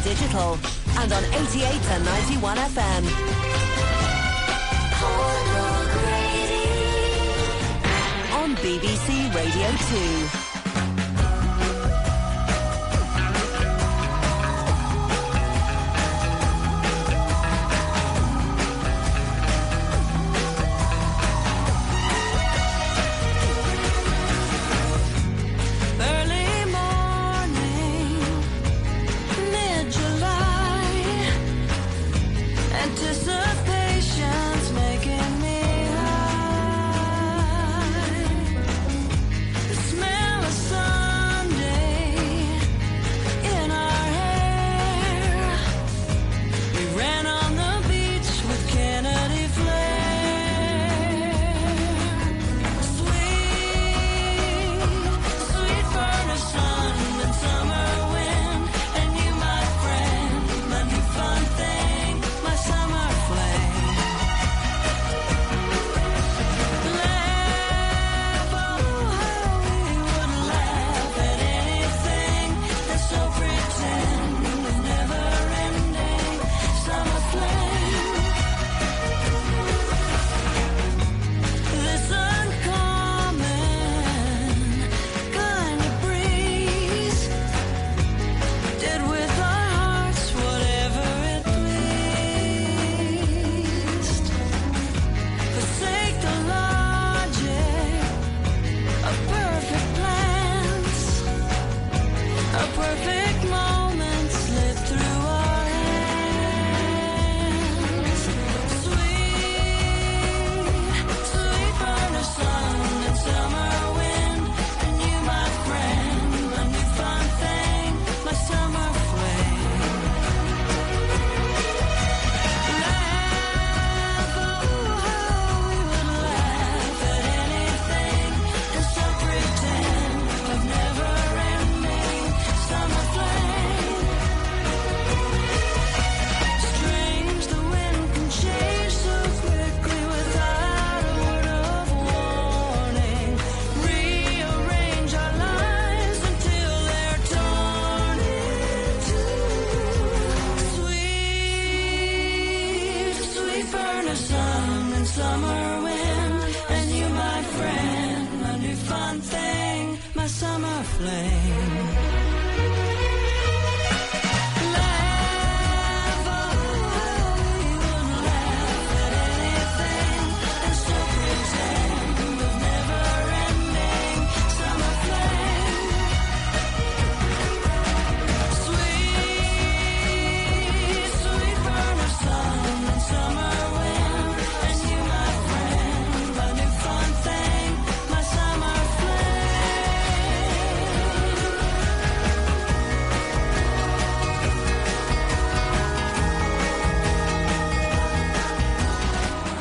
digital and on 88 to 91 FM. On BBC Radio 2.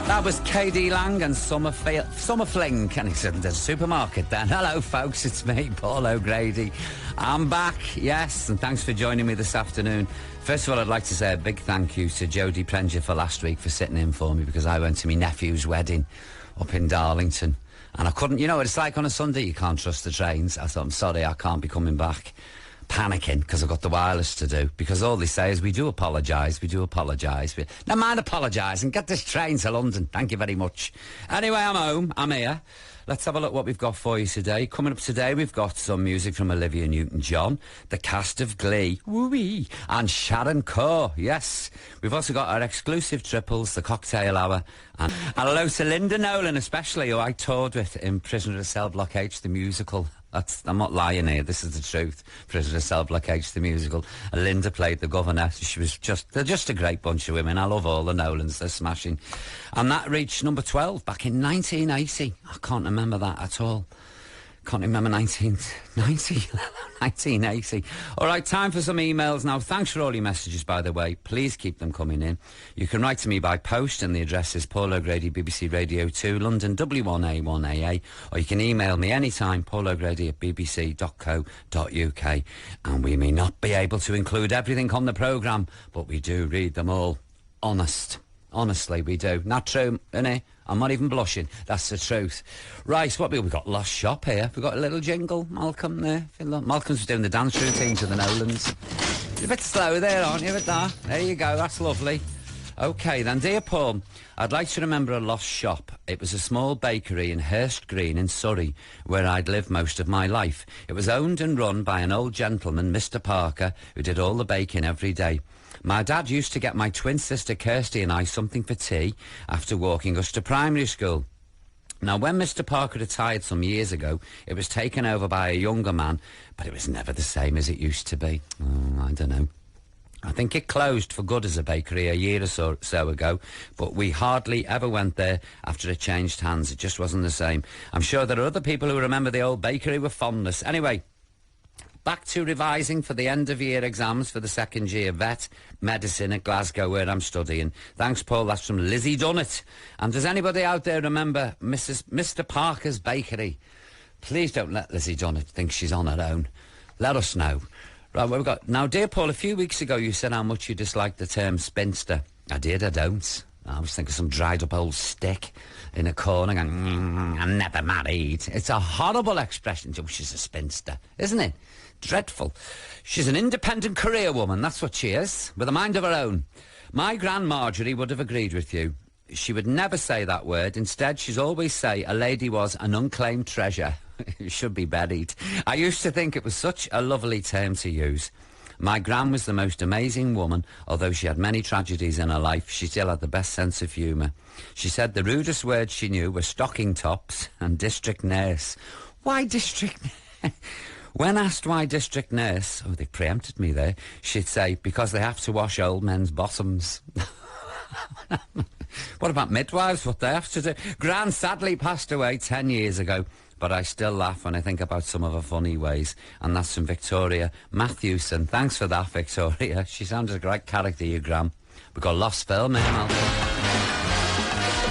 That was KD Lang and Summer Fling, and it's in the supermarket then. Hello, folks, it's me, Paul O'Grady. I'm back, yes, and thanks for joining me this afternoon. First of all, I'd like to say a big thank you to Jodie Prenger for last week for sitting in for me, because I went to my nephew's wedding up in Darlington, and I couldn't, you know what it's like on a Sunday, you can't trust the trains. I thought, I'm sorry, I can't be coming back. Panicking because I've got the wireless to do, because all they say is we do apologise. Now mind apologising, get this train to London, thank you very much. Anyway, I'm home, I'm here. Let's have a look what we've got for you today. Coming up today, we've got some music from Olivia Newton-John, the cast of Glee, woo-wee, and Sharon Corr, yes. We've also got our exclusive triples, the Cocktail Hour, and hello to Linda Nolan, especially, who I toured with in Prisoner of Cell Block H, the musical. I'm not lying here, this is the truth. Prisoner of Cell Block H, the musical. And Linda played the governor. They're just a great bunch of women. I love all the Nolans, they're smashing. And that reached number 12 back in 1980. I can't remember that at all. Can't remember 1980. All right, time for some emails now. Thanks for all your messages, by the way. Please keep them coming in. You can write to me by post, and the address is Paul O'Grady, BBC Radio 2, London W1A1AA, or you can email me anytime, paulogrady@bbc.co.uk. And we may not be able to include everything on the programme, but we do read them all. Honestly, we do. Not true, innit? I'm not even blushing. That's the truth. Right, what we've got? Lost Shop here. We've got a little jingle, Malcolm there. Malcolm's doing the dance routine to the Nolans. You're a bit slow there, aren't you, with that? There you go, that's lovely. OK, then, dear Paul, I'd like to remember a lost shop. It was a small bakery in Hurst Green in Surrey, where I'd lived most of my life. It was owned and run by an old gentleman, Mr. Parker, who did all the baking every day. My dad used to get my twin sister Kirsty and I something for tea after walking us to primary school. Now, when Mr. Parker retired some years ago, it was taken over by a younger man, but it was never the same as it used to be. Oh, I don't know. I think it closed for good as a bakery a year or so ago, but we hardly ever went there after it changed hands. It just wasn't the same. I'm sure there are other people who remember the old bakery with fondness. Anyway, back to revising for the end-of-year exams for the second year vet medicine at Glasgow, where I'm studying. Thanks, Paul. That's from Lizzie Dunnett. And does anybody out there remember Mr. Parker's bakery? Please don't let Lizzie Dunnett think she's on her own. Let us know. Right, what we've got now, dear Paul, a few weeks ago you said how much you disliked the term spinster. I did, I don't. I was thinking some dried up old stick in a corner going, I'm never married. It's a horrible expression. Oh, she's a spinster, isn't it? Dreadful. She's an independent career woman, that's what she is, with a mind of her own. My Gran Marjorie would have agreed with you. She would never say that word. Instead, she'd always say a lady was an unclaimed treasure. Should be buried. I used to think it was such a lovely term to use. My Gran was the most amazing woman. Although she had many tragedies in her life, she still had the best sense of humour. She said the rudest words she knew were stocking tops and district nurse. Why district nurse? When asked why district nurse, oh, they preempted me there, she'd say, because they have to wash old men's bottoms. What about midwives? What they have to do? Gran sadly passed away 10 years ago. But I still laugh when I think about some of her funny ways. And that's from Victoria Matthewson. Thanks for that, Victoria. She sounded a great character, you Gram. We've got Lost Film here, Malcolm.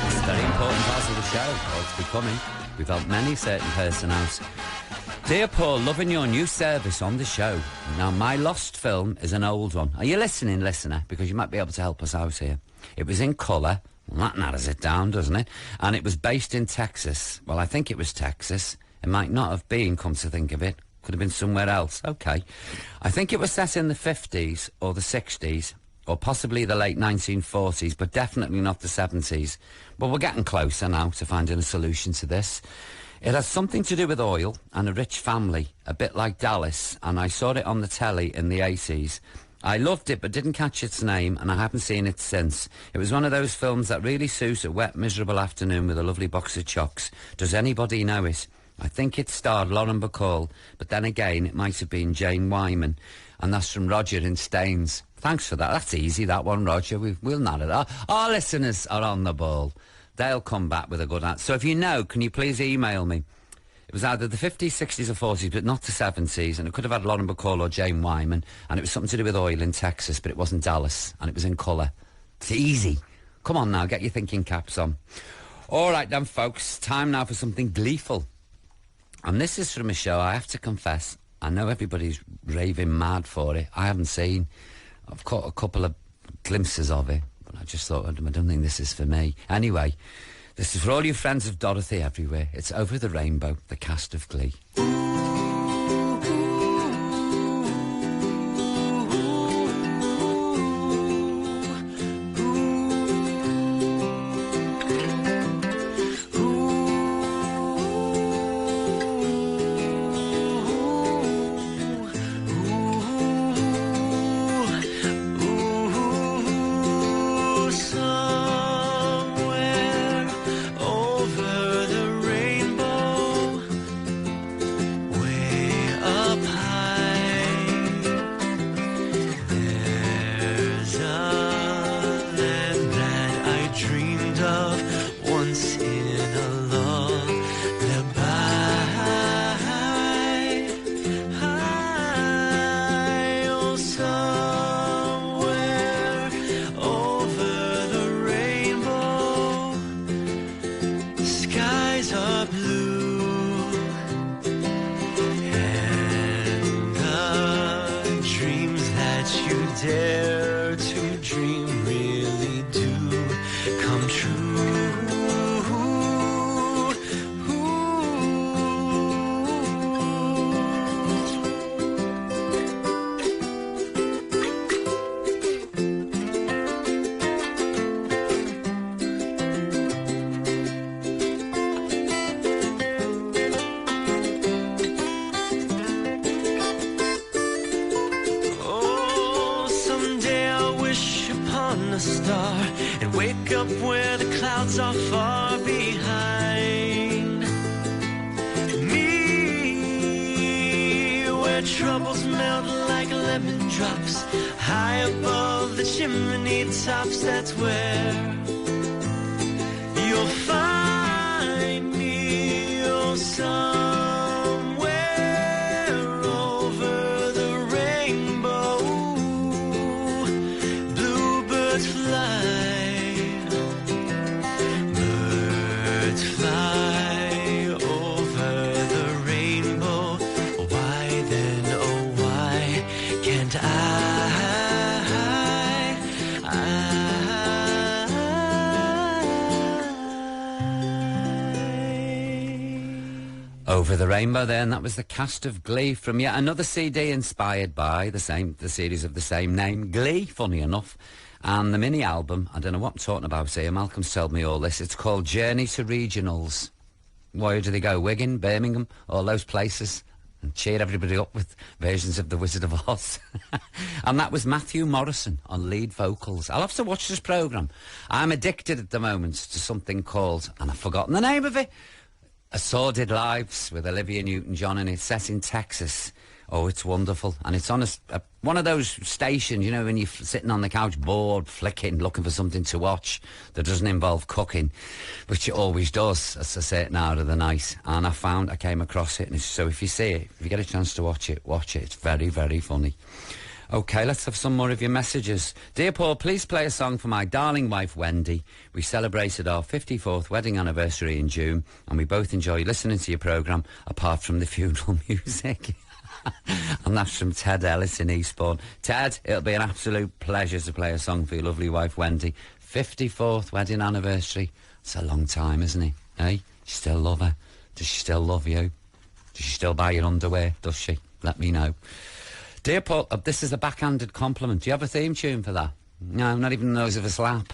It's a very important part of the show, or it's becoming. We've helped many certain person out. Dear Paul, loving your new service on the show. Now, my Lost Film is an old one. Are you listening, listener? Because you might be able to help us out here. It was in colour. Well, that narrows it down, doesn't it? And it was based in Texas. Well, I think it was Texas. It might not have been, come to think of it. Could have been somewhere else. OK. I think it was set in the 50s or the 60s or possibly the late 1940s, but definitely not the 70s. But we're getting closer now to finding a solution to this. It has something to do with oil and a rich family, a bit like Dallas, and I saw it on the telly in the 80s. I loved it but didn't catch its name, and I haven't seen it since. It was one of those films that really suits a wet, miserable afternoon with a lovely box of chocks. Does anybody know it? I think it starred Lauren Bacall, but then again it might have been Jane Wyman, and that's from Roger in Staines. Thanks for that. That's easy, that one, Roger. We'll narrow it. Our listeners are on the ball. They'll come back with a good answer. So if you know, can you please email me? It was either the 50s, 60s or 40s, but not the 70s, and it could have had Lauren Bacall or Jane Wyman, and it was something to do with oil in Texas, but it wasn't Dallas, and it was in colour. It's easy. Come on now, get your thinking caps on. All right then, folks, time now for something gleeful. And this is from a show, I have to confess, I know everybody's raving mad for it. I haven't seen. I've caught a couple of glimpses of it, but I just thought, I don't think this is for me. Anyway, this is for all you friends of Dorothy everywhere. It's Over the Rainbow, the cast of Glee. Somewhere over the rainbow, and wake up where the clouds are far behind me, where troubles melt like lemon drops high above the chimney tops. That's where you'll find me, oh, somewhere over the rainbow. Bluebirds fly, birds fly over the rainbow. Why then, oh why can't Over the Rainbow then, that was the cast of Glee from yet another CD inspired by the series of the same name, Glee, funny enough. And the mini-album, I don't know what I'm talking about here, Malcolm's told me all this, it's called Journey to Regionals. Where do they go? Wigan, Birmingham, all those places? And cheer everybody up with versions of The Wizard of Oz. And that was Matthew Morrison on lead vocals. I'll have to watch this programme. I'm addicted at the moment to something called, and I've forgotten the name of it, Assorted Lives with Olivia Newton-John, and it's set in Texas. Oh, it's wonderful. And it's on one of those stations, you know, when you're sitting on the couch bored, flicking, looking for something to watch that doesn't involve cooking, which it always does at a certain hour of the night. And I came across it, and so if you see it, if you get a chance to watch it, watch it. It's very, very funny. OK, let's have some more of your messages. Dear Paul, please play a song for my darling wife, Wendy. We celebrated our 54th wedding anniversary in June, and we both enjoy listening to your programme, apart from the funeral music. And that's from Ted Ellis in Eastbourne. Ted, it'll be an absolute pleasure to play a song for your lovely wife, Wendy. 54th wedding anniversary. It's a long time, isn't it? Eh? You still love her? Does she still love you? Does she still buy your underwear? Does she? Let me know. Dear Paul, this is a backhanded compliment. Do you have a theme tune for that? No, not even the nose of a slap.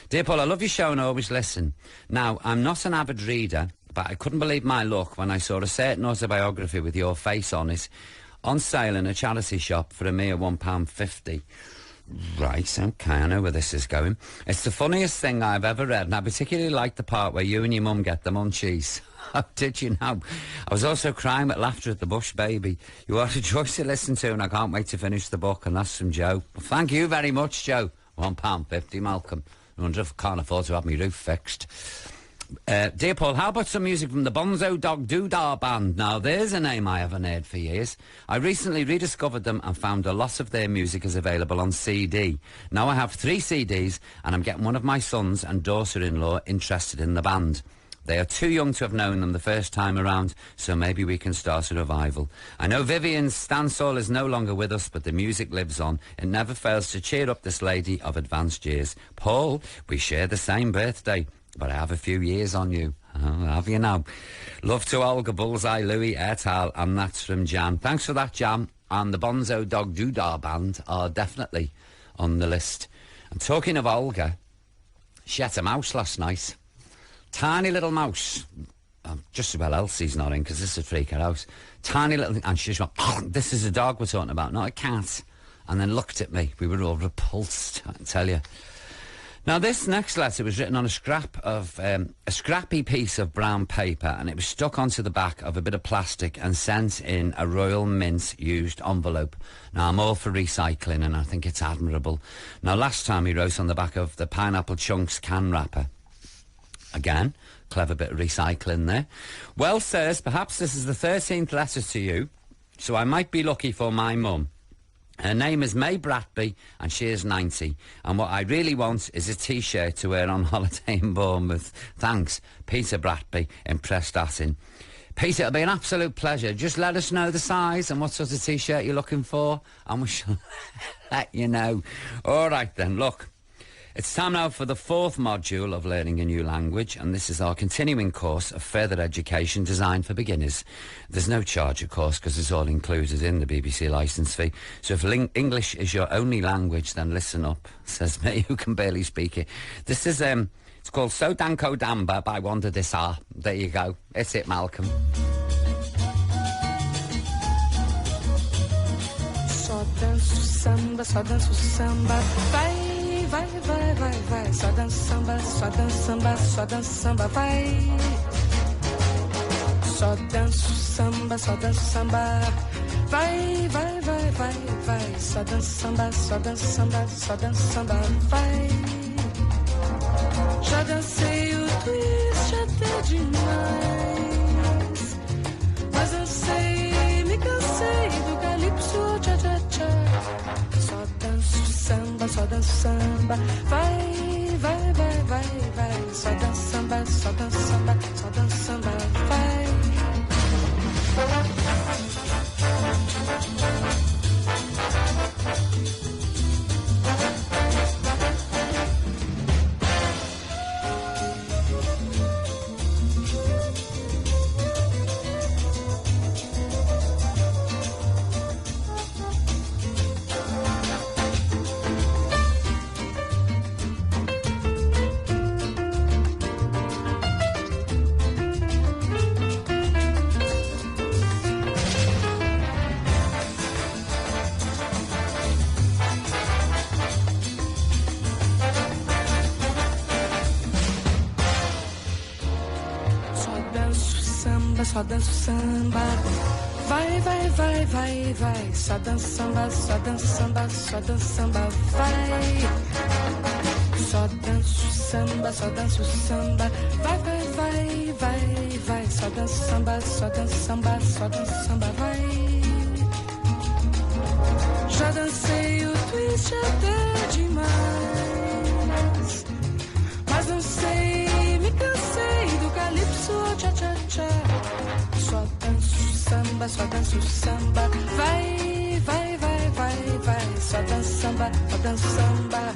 Dear Paul, I love your show and always listen. Now, I'm not an avid reader, but I couldn't believe my luck when I saw a certain autobiography with your face on it on sale in a charity shop for a mere £1.50. Right, OK, I know where this is going. It's the funniest thing I've ever read, and I particularly like the part where you and your mum get the munchies. How did you know? I was also crying with laughter at the Bush Baby. You are a joy to listen to, and I can't wait to finish the book, and that's from Joe. Well, thank you very much, Joe. £1.50, Malcolm. I wonder if I can't afford to have my roof fixed. Dear Paul, how about some music from the Bonzo Dog Doodah Band? Now, there's a name I haven't heard for years. I recently rediscovered them and found a lot of their music is available on CD. Now I have 3 CDs, and I'm getting one of my sons and daughter-in-law interested in the band. They are too young to have known them the first time around, so maybe we can start a revival. I know Vivian Stansall is no longer with us, but the music lives on. It never fails to cheer up this lady of advanced years. Paul, we share the same birthday, but I have a few years on you. Oh, have you now? Love to Olga, Bullseye, Louis, et al., and that's from Jan. Thanks for that, Jan. And the Bonzo Dog Doodah Band are definitely on the list. And talking of Olga, she had a mouse last night. Tiny little mouse. Just about Elsie's not in, because this is a freak house. Tiny little... And she just went, oh, this is a dog we're talking about, not a cat. And then looked at me. We were all repulsed, I can tell you. Now, this next letter was written on a scrappy piece of brown paper, and it was stuck onto the back of a bit of plastic and sent in a Royal Mint used envelope. Now, I'm all for recycling, and I think it's admirable. Now, last time he wrote on the back of the Pineapple Chunks can wrapper. Again, clever bit of recycling there. Well, sirs, perhaps this is the 13th letter to you, so I might be lucky for my mum. Her name is May Bratby, and she is 90. And what I really want is a T-shirt to wear on holiday in Bournemouth. Thanks, Peter Bratby in Prestatyn. Peter, it'll be an absolute pleasure. Just let us know the size and what sort of T-shirt you're looking for, and we shall let you know. All right, then, look. It's time now for the 4th module of Learning a New Language, and this is our continuing course of further education designed for beginners. There's no charge, of course, because it's all included in the BBC licence fee. So if English is your only language, then listen up, says me, who can barely speak it. This is, it's called So Danko Damba by Wanda Dissar. There you go. It's it, Malcolm. Só danço samba, vai. vai, vai, vai, vai. Só dança samba, só dança samba, só dança samba, vai. Só danço samba, só danço samba. Vai, vai, vai, vai, vai. Só dança samba, só dança samba, só dança samba, vai. Já dancei o twist até demais, mas eu sei, me cansei do calypso, tcha, tcha, tcha. Só danço samba, só danço samba. Vai, vai, vai, vai, vai. Só danço samba, só danço samba, só danço samba, vai. Só danço samba, vai, vai, vai, vai, vai. Só danço samba, só danço samba, só danço samba, vai. Só danço samba, só danço samba, vai, vai, vai, vai, vai. Só danço samba, só danço samba, só danço samba, vai. Já dancei o twist até demais, mas não sei, me cansei do calypso, tcha, tcha, tcha. Só danço samba, só danço samba. Vai, vai, vai, vai, vai. Só danço samba, só danço samba.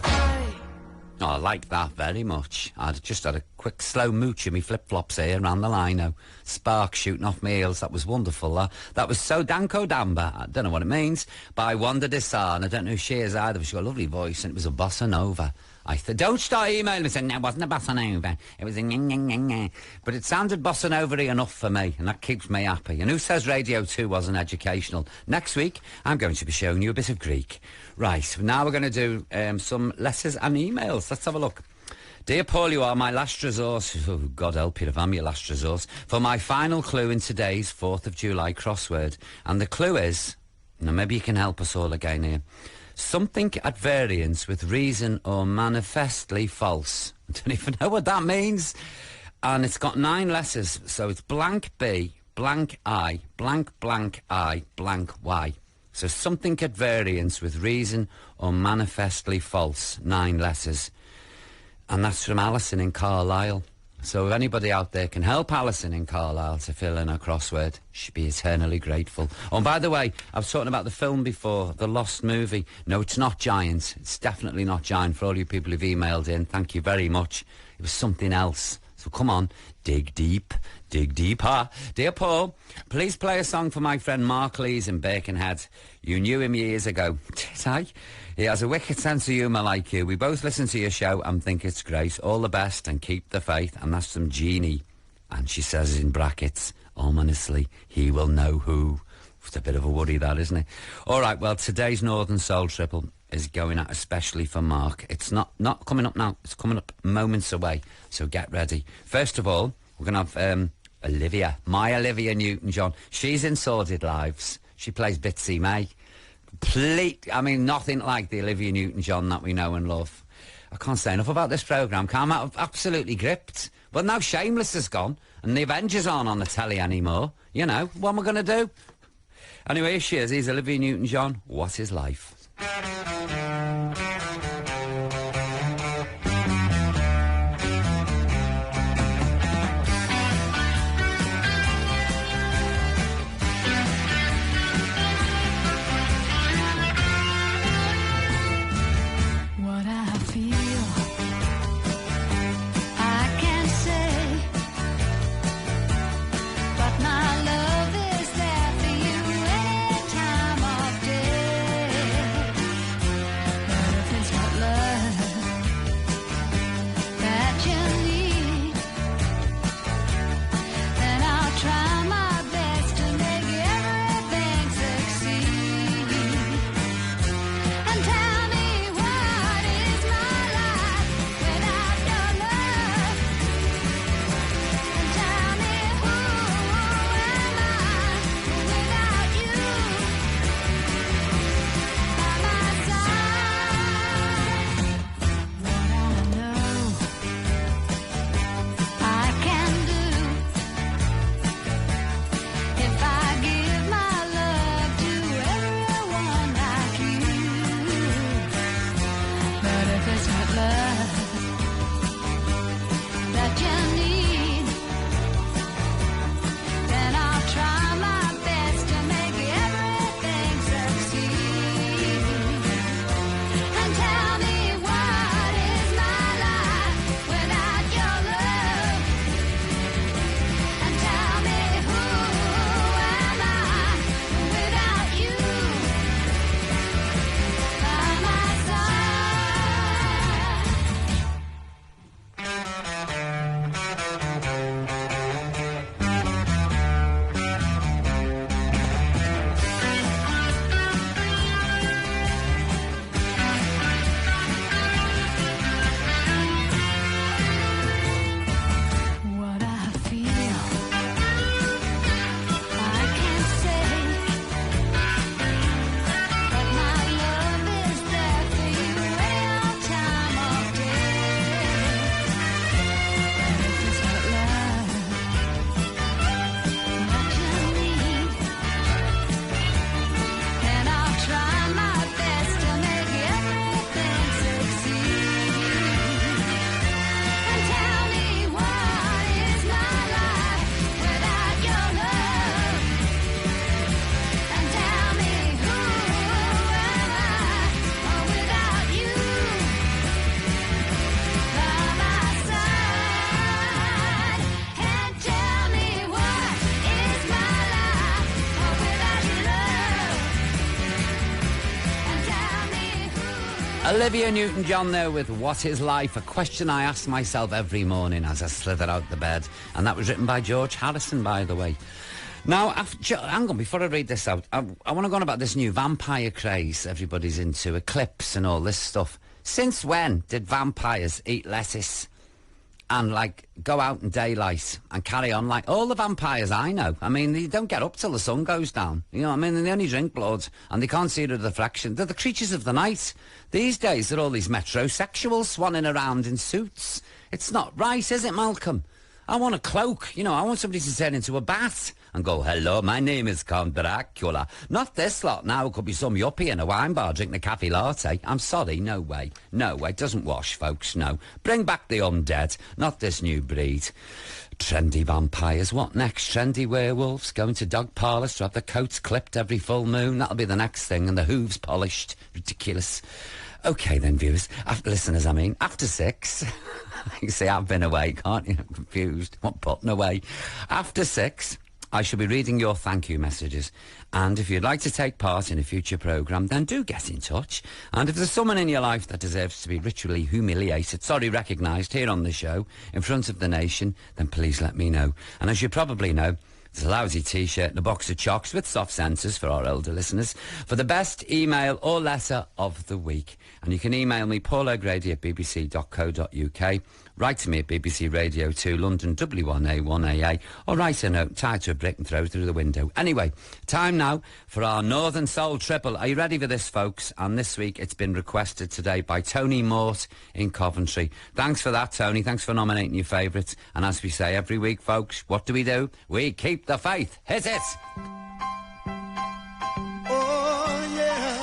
Vai. Oh, I like that very much. I just had a quick slow mooch of me flip-flops here around the lino. Sparks shooting off my heels. That was wonderful. That was So Danko Damba. I don't know what it means. By Wanda Desan. I don't know who she is either, but she's got a lovely voice, and it was a bossa nova. I said, don't start emailing me saying, no, it wasn't a bossa nova. It was a nyeh. But it sounded bossa nova-y enough for me, and that keeps me happy. And who says Radio 2 wasn't educational? Next week, I'm going to be showing you a bit of Greek. Right, now we're going to do some letters and emails. Let's have a look. Dear Paul, you are my last resource. Oh, God help you if I'm your last resource. For my final clue in today's 4th of July crossword. And the clue is, now maybe you can help us all again here. Something at variance with reason or manifestly false. I don't even know what that means. And it's got 9 letters. So it's blank B, blank I, blank blank I, blank Y. So something at variance with reason or manifestly false. 9 letters. And that's from Alison in Carlisle. So if anybody out there can help Alison in Carlisle to fill in her crossword, she'd be eternally grateful. Oh, and by the way, I was talking about the film before, The Lost Movie. No, it's not Giant. It's definitely not Giant. For all you people who've emailed in, thank you very much. It was something else. So come on, dig deeper. Dear Paul, please play a song for my friend Mark Lees in Birkenhead. You knew him years ago. Did I? He has a wicked sense of humour like you. We both listen to your show and think it's great. All the best and keep the faith. And that's from Jeannie. And she says in brackets, ominously, he will know who. It's a bit of a worry, that, isn't it? All right, well, today's Northern Soul Triple is going out especially for Mark. It's not coming up now. It's coming up moments away. So get ready. First of all, we're going to have Olivia, my Olivia Newton-John. She's in Sordid Lives. She plays Bitsy May. Nothing like the Olivia Newton-John that we know and love. I can't say enough about this programme. I'm absolutely gripped. But now Shameless is gone and the Avengers aren't on the telly anymore. You know, what am I going to do? Anyway, here she is. He's Olivia Newton-John. What is life? Olivia Newton-John there with What Is Life? A question I ask myself every morning as I slither out the bed. And that was written by George Harrison, by the way. Now, hang on, before I read this out, I want to go on about this new vampire craze everybody's into, eclipse and all this stuff. Since when did vampires eat lettuce and, like, go out in daylight and carry on like all the vampires I know? I mean, they don't get up till the sun goes down. You know what I mean? And they only drink blood and they can't see the reflection. They're the creatures of the night. These days, they're all these metrosexuals swanning around in suits. It's not right, is it, Malcolm? I want a cloak. You know, I want somebody to turn into a bat and go, hello, my name is Count Dracula. Not this lot now. It could be some yuppie in a wine bar drinking a cafe latte. I'm sorry, no way. No way. It doesn't wash, folks, no. Bring back the undead, not this new breed. Trendy vampires. What next? Trendy werewolves going to dog parlours to have their coats clipped every full moon. That'll be the next thing. And the hooves polished. Ridiculous. OK then, viewers. Listeners, I mean. After 6... You see, I've been away, can't you? I'm confused. What button away? After 6, I shall be reading your thank you messages. And if you'd like to take part in a future programme, then do get in touch. And if there's someone in your life that deserves to be ritually humiliated, recognised here on the show, in front of the nation, then please let me know. And as you probably know, there's a lousy T-shirt and a box of chocks with soft sensors for our older listeners for the best email or letter of the week. And you can email me, Paul O'Grady at bbc.co.uk, write to me at BBC Radio 2, London W1A1AA, or write a note, tie to a brick and throw through the window. Anyway, time now for our Northern Soul Triple. Are you ready for this, folks? And this week it's been requested today by Tony Mort in Coventry. Thanks for that, Tony. Thanks for nominating your favourites. And as we say every week, folks, what do? We keep the faith. Hit it! Oh, yeah.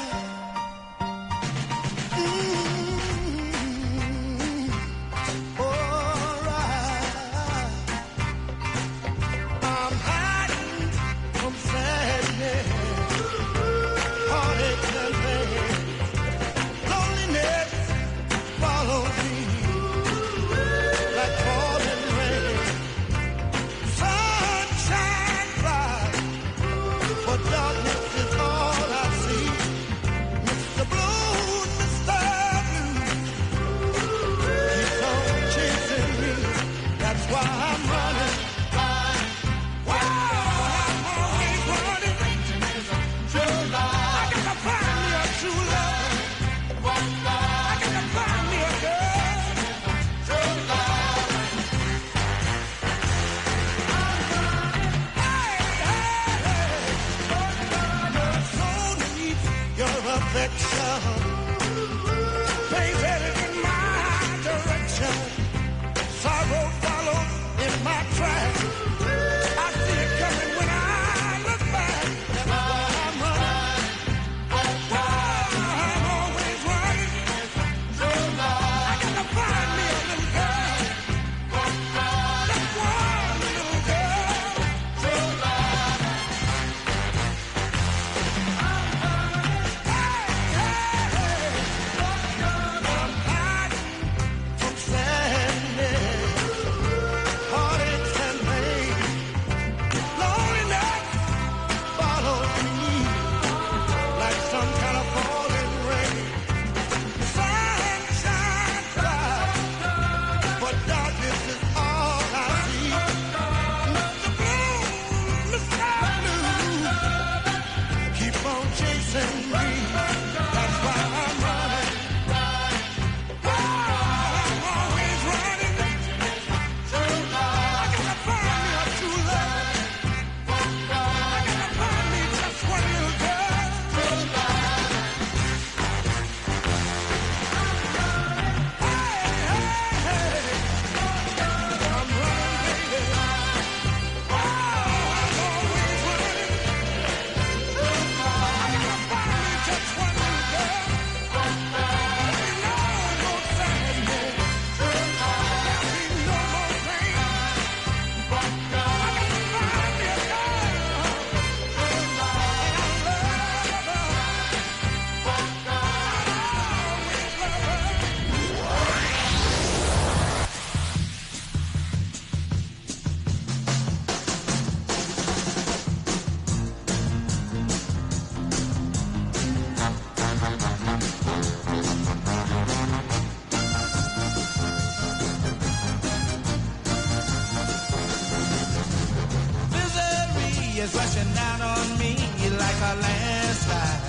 is rushing down on me like a landslide.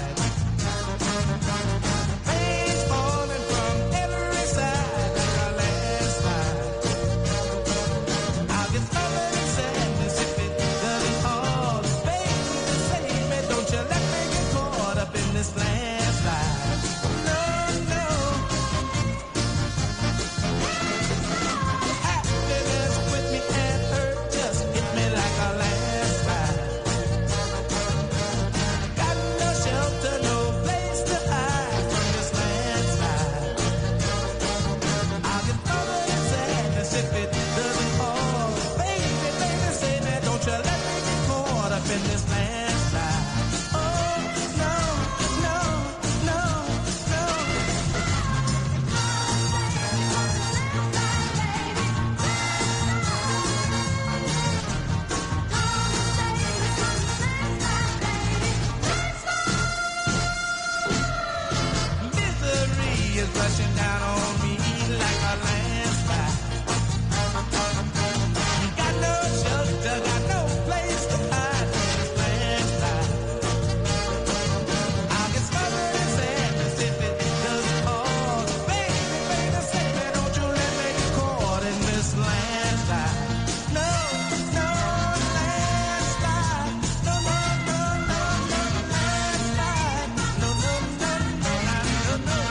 Rain's falling from every side like a landslide. I'll get covered in sadness if it doesn't fall. Baby, save me, don't you let me get caught up in this landslide. No, no. Happiness with me and hurt just hit me like a landslide. Got no shelter, no place to hide from this landslide. I'll get covered in sadness if it doesn't fall. Baby, baby, say that, don't you let me get caught up in this landslide. Oh, no, no, no, no. Misery is rushing down on me like a landslide. Got no shelter, got no place to hide from this landslide. I'll get smothered in sadness if it doesn't fall. Baby, baby, say me, don't you let me get caught in this landslide. No, no, landslide. No, no, no, no, no, landslide. No, no, no, no, no, no, no.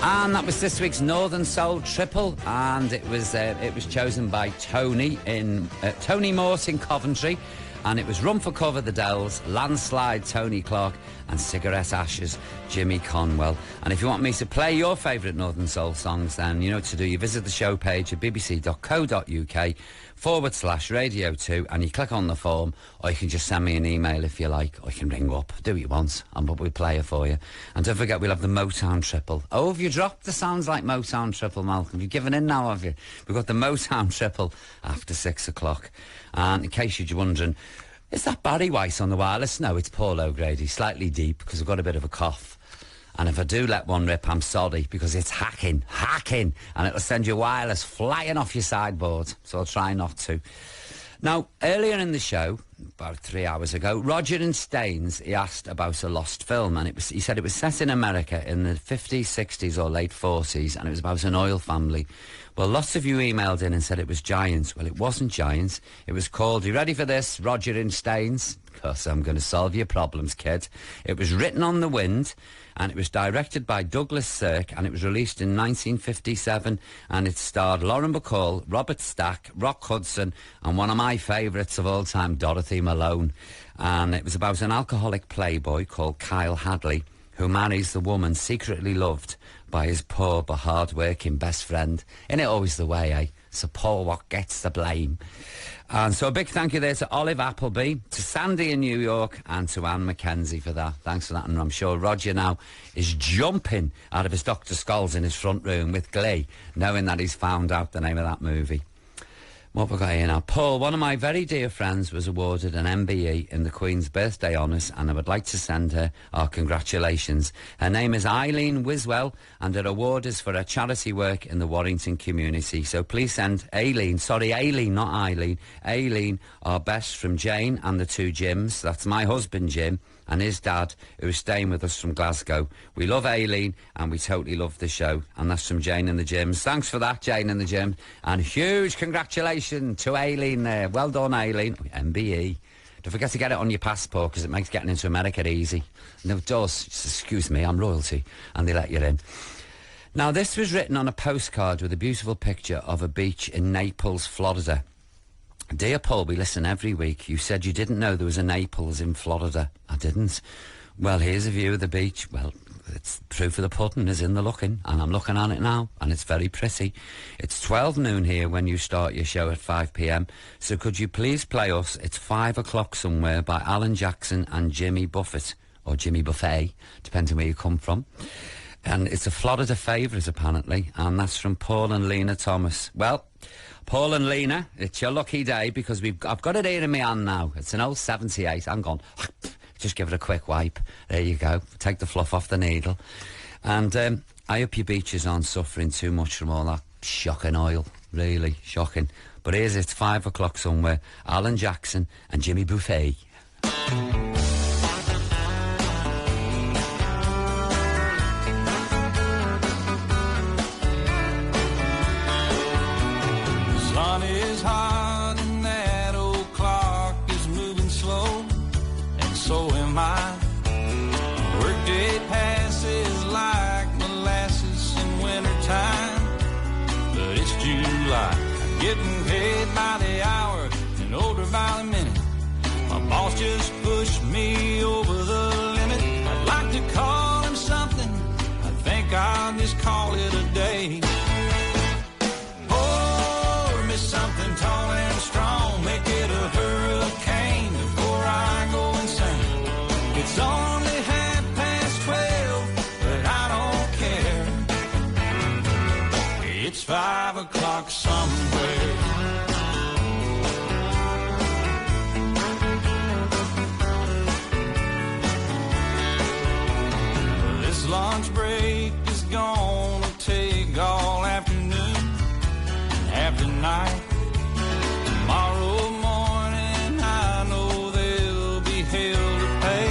And that was this week's Northern Soul Triple, and it was chosen by Tony Morse in Coventry, and it was Run for Cover, The Dells, Landslide, Tony Clark, and Cigarette Ashes, Jimmy Conwell. And if you want me to play your favourite Northern Soul songs, then you know what to do. You visit the show page at bbc.co.uk/Radio 2, and you click on the form, or you can just send me an email if you like, or you can ring up, do what you want, and we'll play it for you. And don't forget, we'll have the Motown Triple. Oh, have you dropped the sounds like Motown Triple, Malcolm? You've given in now, have you? We've got the Motown Triple after 6 o'clock. And in case you're wondering, is that Barry Weiss on the wireless? No, it's Paul O'Grady, slightly deep, because I've got a bit of a cough. And if I do let one rip, I'm sorry, because it's hacking, and it'll send your wireless flying off your sideboard, so I'll try not to. Now, earlier in the show, about 3 hours ago, Roger in Staines, he asked about a lost film, and he said it was set in America in the 50s, 60s or late 40s, and it was about an oil family Well, lots of you emailed in and said it was Giants. Well, it wasn't Giants. It was called, you ready for this, Roger in Staines? Because I'm going to solve your problems, kid. It was written on the wind, and it was directed by Douglas Sirk, and it was released in 1957, and it starred Lauren Bacall, Robert Stack, Rock Hudson, and one of my favourites of all time, Dorothy Malone. And it was about an alcoholic playboy called Kyle Hadley, who marries the woman secretly loved by his poor but hard-working best friend. Isn't it always the way, eh? So poor what gets the blame. And so a big thank you there to Olive Appleby, to Sandy in New York, and to Anne McKenzie for that. Thanks for that, and I'm sure Roger now is jumping out of his Dr. Scholl's in his front room with glee, knowing that he's found out the name of that movie. What have we got here now? Paul, one of my very dear friends, was awarded an MBE in the Queen's Birthday Honours, and I would like to send her our congratulations. Her name is Eileen Wiswell, and her award is for her charity work in the Warrington community. So please send Aileen, not Eileen, Aileen, our best from Jane and the two Jims. That's my husband, Jim, and his dad, who is staying with us from Glasgow. We love Aileen, and we totally love the show. And that's from Jane and the Jims. Thanks for that, Jane and the Jim. And huge congratulations to Aileen there. Well done, Aileen. MBE. Don't forget to get it on your passport, because it makes getting into America easy. No, it does. Just, excuse me, I'm royalty. And they let you in. Now, this was written on a postcard with a beautiful picture of a beach in Naples, Florida. Dear Paul, we listen every week. You said you didn't know there was a Naples in Florida. I didn't. Well, here's a view of the beach. Well, it's proof of the pudding is in the looking, and I'm looking at it now, and it's very pretty. It's 12 noon here when you start your show at 5 p.m, so could you please play us It's 5 o'clock Somewhere by Alan Jackson and Jimmy Buffett, or Jimmy Buffet, depending where you come from. And it's a Florida favourite, apparently, and that's from Paul and Lena Thomas. Well, Paul and Lena, it's your lucky day, because I've got it here in my hand now. It's an old 78. I'm gone. Just give it a quick wipe. There you go. Take the fluff off the needle. And I hope your beaches aren't suffering too much from all that shocking oil. Really shocking. But here's It's 5 o'clock Somewhere. Alan Jackson and Jimmy Buffet. Sun is hot and that old clock is moving slow, and so am I. Workday passes like molasses in wintertime, but it's July. I'm getting paid by the hour and older by the minute. My boss just pushed me over the limit. I'd like to call him something. I think I'll just call it a day. Something tall and strong, make it a hurricane before I go insane. It's only 12:30, but I don't care. It's 5 o'clock somewhere. This lunch break is gonna take all afternoon, after night. Tomorrow morning I know there'll be hell to pay.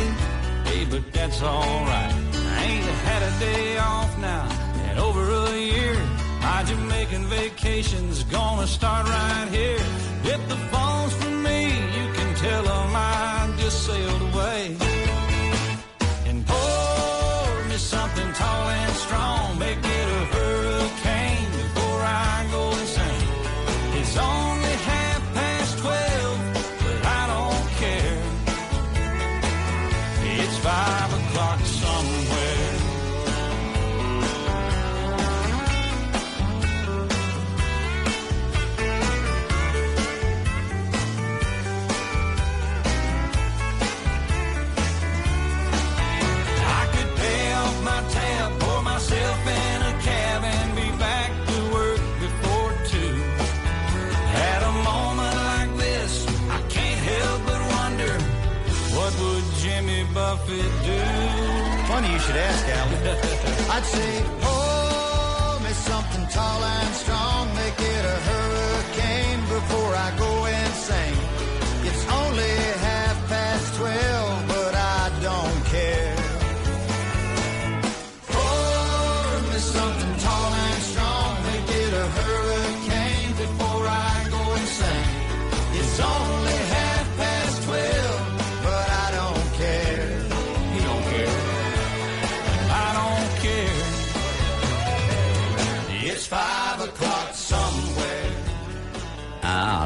Hey, but that's alright. I ain't had a day off now in over a year. My Jamaican vacation's gonna start right here. If the phone's for me, you can tell them I just sailed away. And pour me something tall and strong, make it a hurricane before I go insane. It's only 12:30, but I don't care. It's 5 o'clock somewhere. I could pay off my tab, pour myself in a cab, and be back to work before 2. At a moment like this, I can't help but wonder, what would Jimmy Buffett do? Funny you should ask, Alan. I'd say, pour me something tall and strong, make it a hurricane before I go insane. It's only 12:30, but I don't care. Pour me something tall and strong, make it a hurricane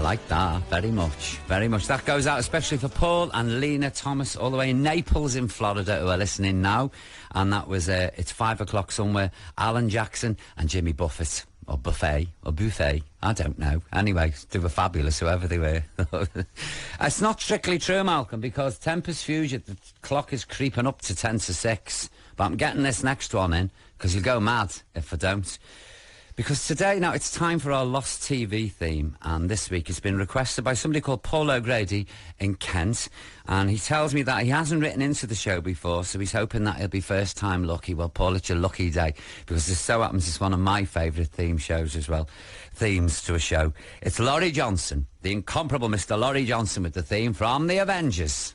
like that very much, very much. That goes out especially for Paul and Lena Thomas all the way in Naples in Florida who are listening now. And that was, it's 5 o'clock somewhere, Alan Jackson and Jimmy Buffett. Or Buffet, I don't know. Anyway, they were fabulous, whoever they were. It's not strictly true, Malcolm, because Tempest Fusion, the clock is creeping up to 10 to 6. But I'm getting this next one in, because you'll go mad if I don't. Because today, now, it's time for our Lost TV theme, and this week it's been requested by somebody called Paul O'Grady in Kent, and he tells me that he hasn't written into the show before, so he's hoping that he'll be first time lucky. Well, Paul, it's your lucky day, because this so happens it's one of my favourite theme shows as well, themes to a show. It's Laurie Johnson, the incomparable Mr. Laurie Johnson with the theme from The Avengers.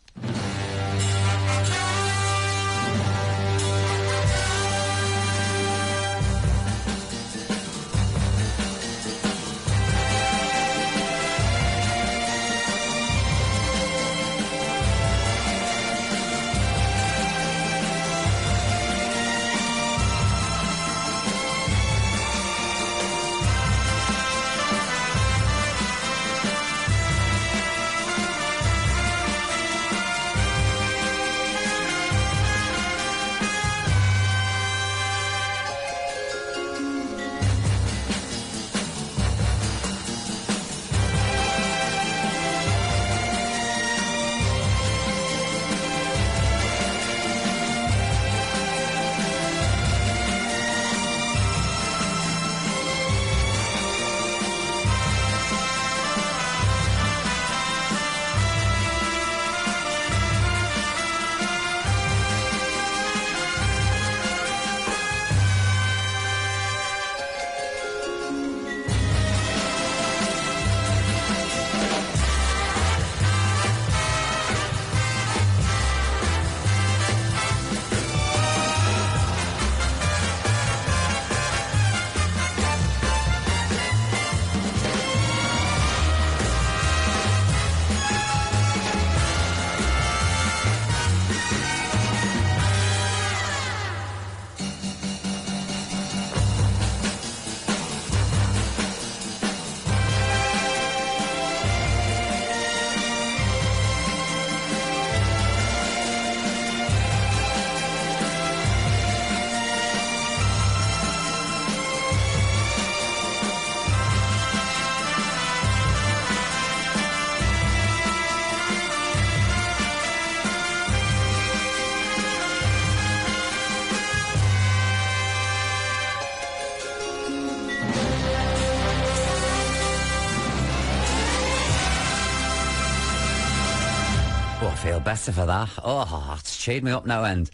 Feel better for that. Oh, it's cheered me up no end.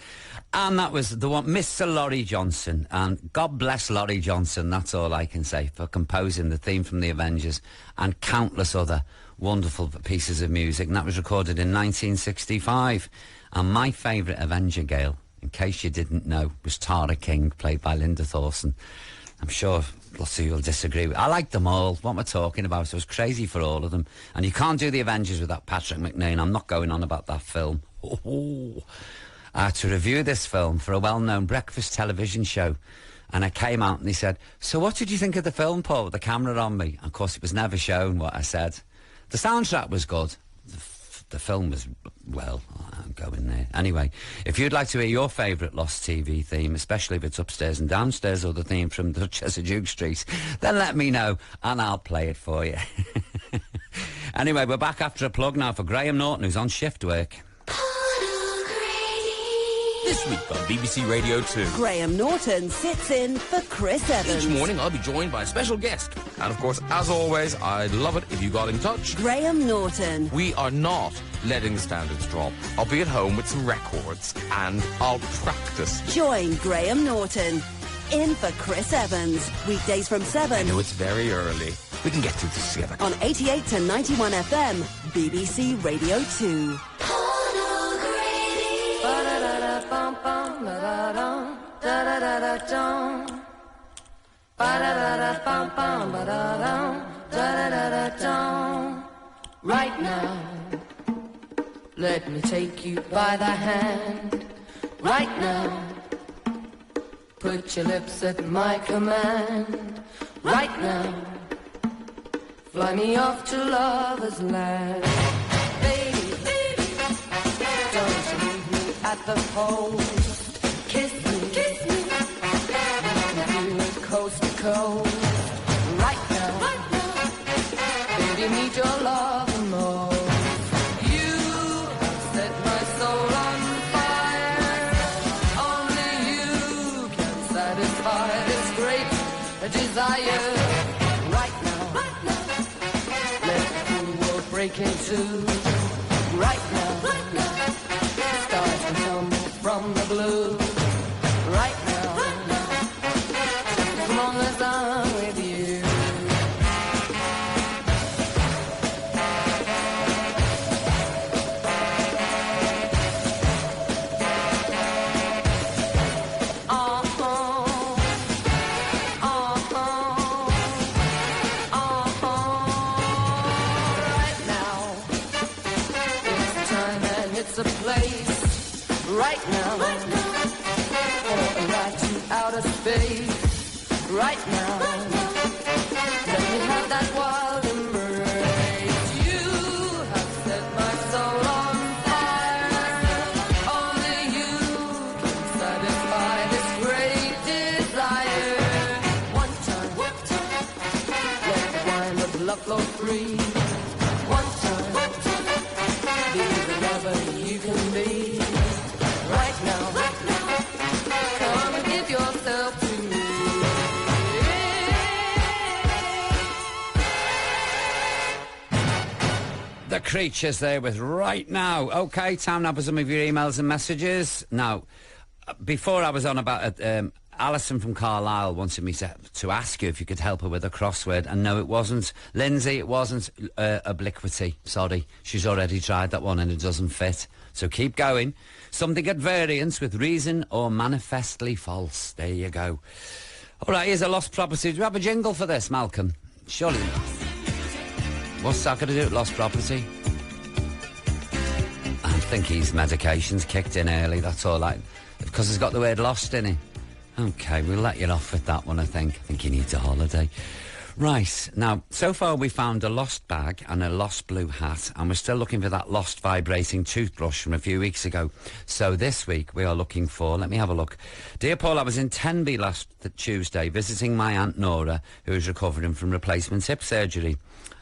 And that was the one, Mr. Laurie Johnson. And God bless Laurie Johnson, that's all I can say, for composing the theme from The Avengers and countless other wonderful pieces of music. And that was recorded in 1965. And my favourite Avenger, Gail, in case you didn't know, was Tara King, played by Linda Thorson. I'm sure lots of you will disagree with. I like them all. What am I talking about? I was crazy for all of them. And you can't do The Avengers without Patrick McNean. I'm not going on about that film. I had to review this film for a well-known breakfast television show. And I came out and he said, "So what did you think of the film, Paul?" with the camera on me. And of course, it was never shown what I said. The soundtrack was good. The film was, well, I'm going there. Anyway, if you'd like to hear your favourite Lost TV theme, especially if it's upstairs and downstairs or the theme from the Duchess of Duke Street, then let me know and I'll play it for you. Anyway, we're back after a plug now for Graham Norton, who's on shift work. This week on BBC Radio 2. Graham Norton sits in for Chris Evans. Each morning I'll be joined by a special guest. And of course, as always, I'd love it if you got in touch. Graham Norton. We are not letting the standards drop. I'll be at home with some records and I'll practice. Join Graham Norton in for Chris Evans. Weekdays from 7. I know it's very early. We can get through this together. On 88 to 91 FM, BBC Radio 2. Right now, let me take you by the hand. Right now, put your lips at my command. Right now, Fly me off to lover's land. Baby, baby, don't you leave me at the post. Kiss me, kiss me. You can feel it coast to coast. Right now, baby, need your love the most. You have set my soul on fire. Only you can satisfy this great desire. Right now, let the world break in two. Right now, stars can come from the blue. Right now, as long as I'm with you. Right now, it's the time and it's a place. Right now, for a ride to outer space. Right now, let me have that wild embrace. You have set my soul on fire. Only you can satisfy this great desire. One time, let the wine of love flow free. One time, be the lover you can be. Right now, come and give yourself to me. The Creatures there with Right Now. OK, time now for some of your emails and messages. Now, before I was on about Alison from Carlisle wanted me to ask you if you could help her with a crossword, and no, it wasn't. Lindsay, it wasn't obliquity. Sorry, she's already tried that one and it doesn't fit. So keep going. Something at variance with reason or manifestly false. There you go. All right, here's a lost property. Do you have a jingle for this, Malcolm? Surely not. What's that going to do with lost property? I think his medication's kicked in early, that's all right. Because it's got the word lost in it. OK, we'll let you off with that one, I think. I think he needs a holiday. Right, now, so far we found a lost bag and a lost blue hat, and we're still looking for that lost vibrating toothbrush from a few weeks ago. So this week we are looking for, let me have a look. Dear Paul, I was in Tenby last Tuesday visiting my Aunt Nora, who is recovering from replacement hip surgery.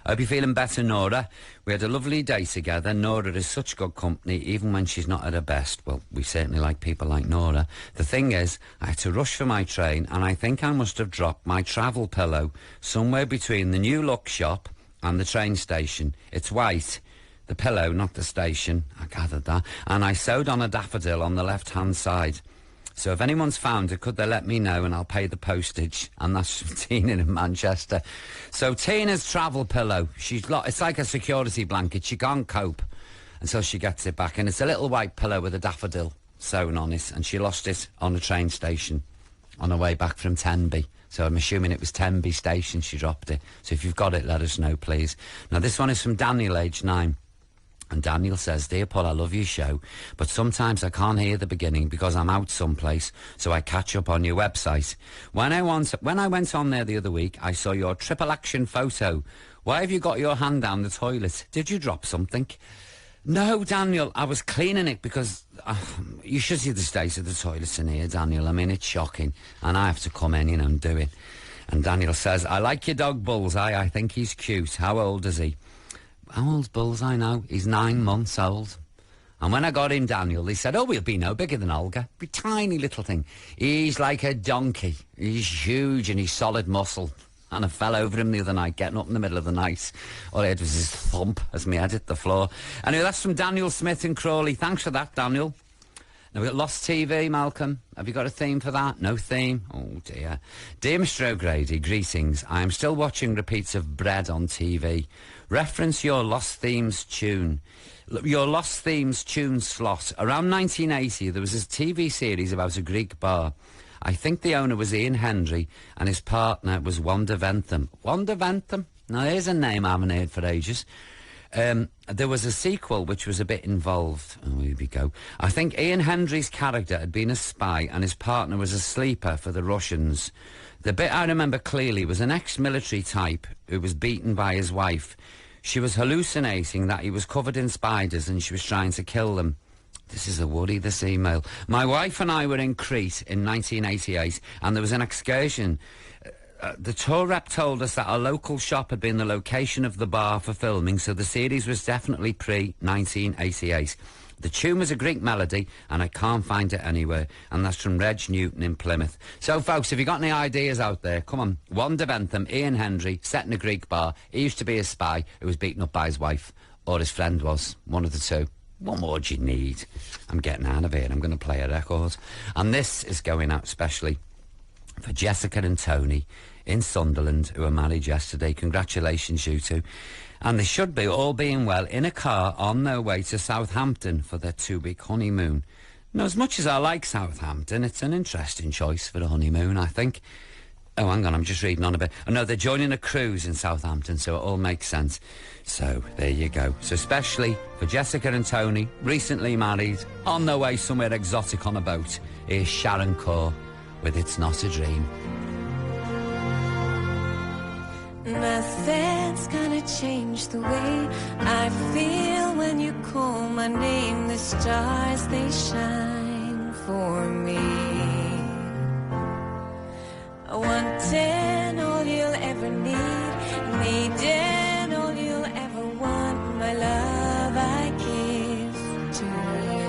I hope you're feeling better, Nora. We had a lovely day together. Nora is such good company, even when she's not at her best. Well, we certainly like people like Nora. The thing is, I had to rush for my train, and I think I must have dropped my travel pillow somewhere between the New Look shop and the train station. It's white. The pillow, not the station. I gathered that. And I sewed on a daffodil on the left-hand side. So if anyone's found it, could they let me know and I'll pay the postage? And that's from Tina in Manchester. So Tina's travel pillow, it's like a security blanket. She can't cope until she gets it back. And it's a little white pillow with a daffodil sewn on it. And she lost it on a train station on her way back from Tenby. So I'm assuming it was Tenby station she dropped it. So if you've got it, let us know, please. Now, this one is from Daniel, age 9. And Daniel says, Dear Paul, I love your show, but sometimes I can't hear the beginning because I'm out someplace, so I catch up on your website. When I went on there the other week, I saw your triple action photo. Why have you got your hand down the toilet? Did you drop something? No, Daniel, I was cleaning it because you should see the state of the toilets in here, Daniel. I mean, it's shocking, and I have to come in, and do it. And Daniel says, I like your dog Bullseye. I think he's cute. How old is he? How old's Bullseye now? He's 9 months old. And when I got him, Daniel, they said, he'll be no bigger than Olga. Be tiny little thing. He's like a donkey. He's huge and he's solid muscle. And I fell over him the other night, getting up in the middle of the night. All I had was his thump as me head hit the floor. Anyway, that's from Daniel Smith in Crawley. Thanks for that, Daniel. Now, we've got Lost TV, Malcolm. Have you got a theme for that? No theme? Oh, dear. Dear Mr O'Grady, greetings. I am still watching repeats of Bread on TV. Reference your Lost Themes tune. Your Lost Themes tune slot. Around 1980, there was a TV series about a Greek bar. I think the owner was Ian Hendry, and his partner was Wanda Ventham. Wanda Ventham? Now, there's a name I haven't heard for ages. There was a sequel which was a bit involved. Oh, here we go. I think Ian Hendry's character had been a spy and his partner was a sleeper for the Russians. The bit I remember clearly was an ex-military type who was beaten by his wife. She was hallucinating that he was covered in spiders and she was trying to kill them. This is a worry, this email. My wife and I were in Crete in 1988 and there was an excursion. The tour rep told us that a local shop had been the location of the bar for filming, so the series was definitely pre-1988. The tune was a Greek melody, and I can't find it anywhere. And that's from Reg Newton in Plymouth. So, folks, if you got any ideas out there, come on. Wanda Bentham, Ian Hendry, set in a Greek bar. He used to be a spy who was beaten up by his wife. Or his friend was. One of the two. What more do you need? I'm getting out of here and I'm going to play a record. And this is going out specially for Jessica and Tony in Sunderland, who were married yesterday. Congratulations, you two. And they should be, all being well, in a car on their way to Southampton for their 2-week honeymoon. Now, as much as I like Southampton, it's an interesting choice for a honeymoon, I think. Oh, hang on, I'm just reading on a bit. Oh, no, they're joining a cruise in Southampton, so it all makes sense. So, there you go. So, especially for Jessica and Tony, recently married, on their way somewhere exotic on a boat, here's Sharon Corr with It's Not a Dream. Nothing's gonna change the way I feel when you call my name. The stars, they shine for me. Wanting all you'll ever need, needing all you'll ever want. My love I give to you.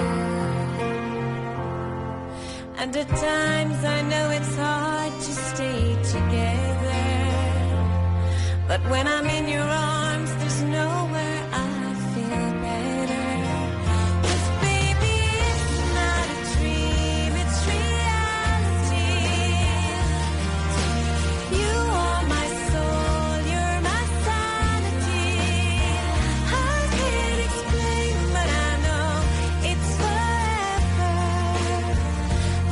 And at times I know it's hard to stay together, but when I'm in your arms, there's nowhere I feel better. 'Cause baby, it's not a dream, it's reality. You are my soul, you're my sanity. I can't explain, but I know it's forever.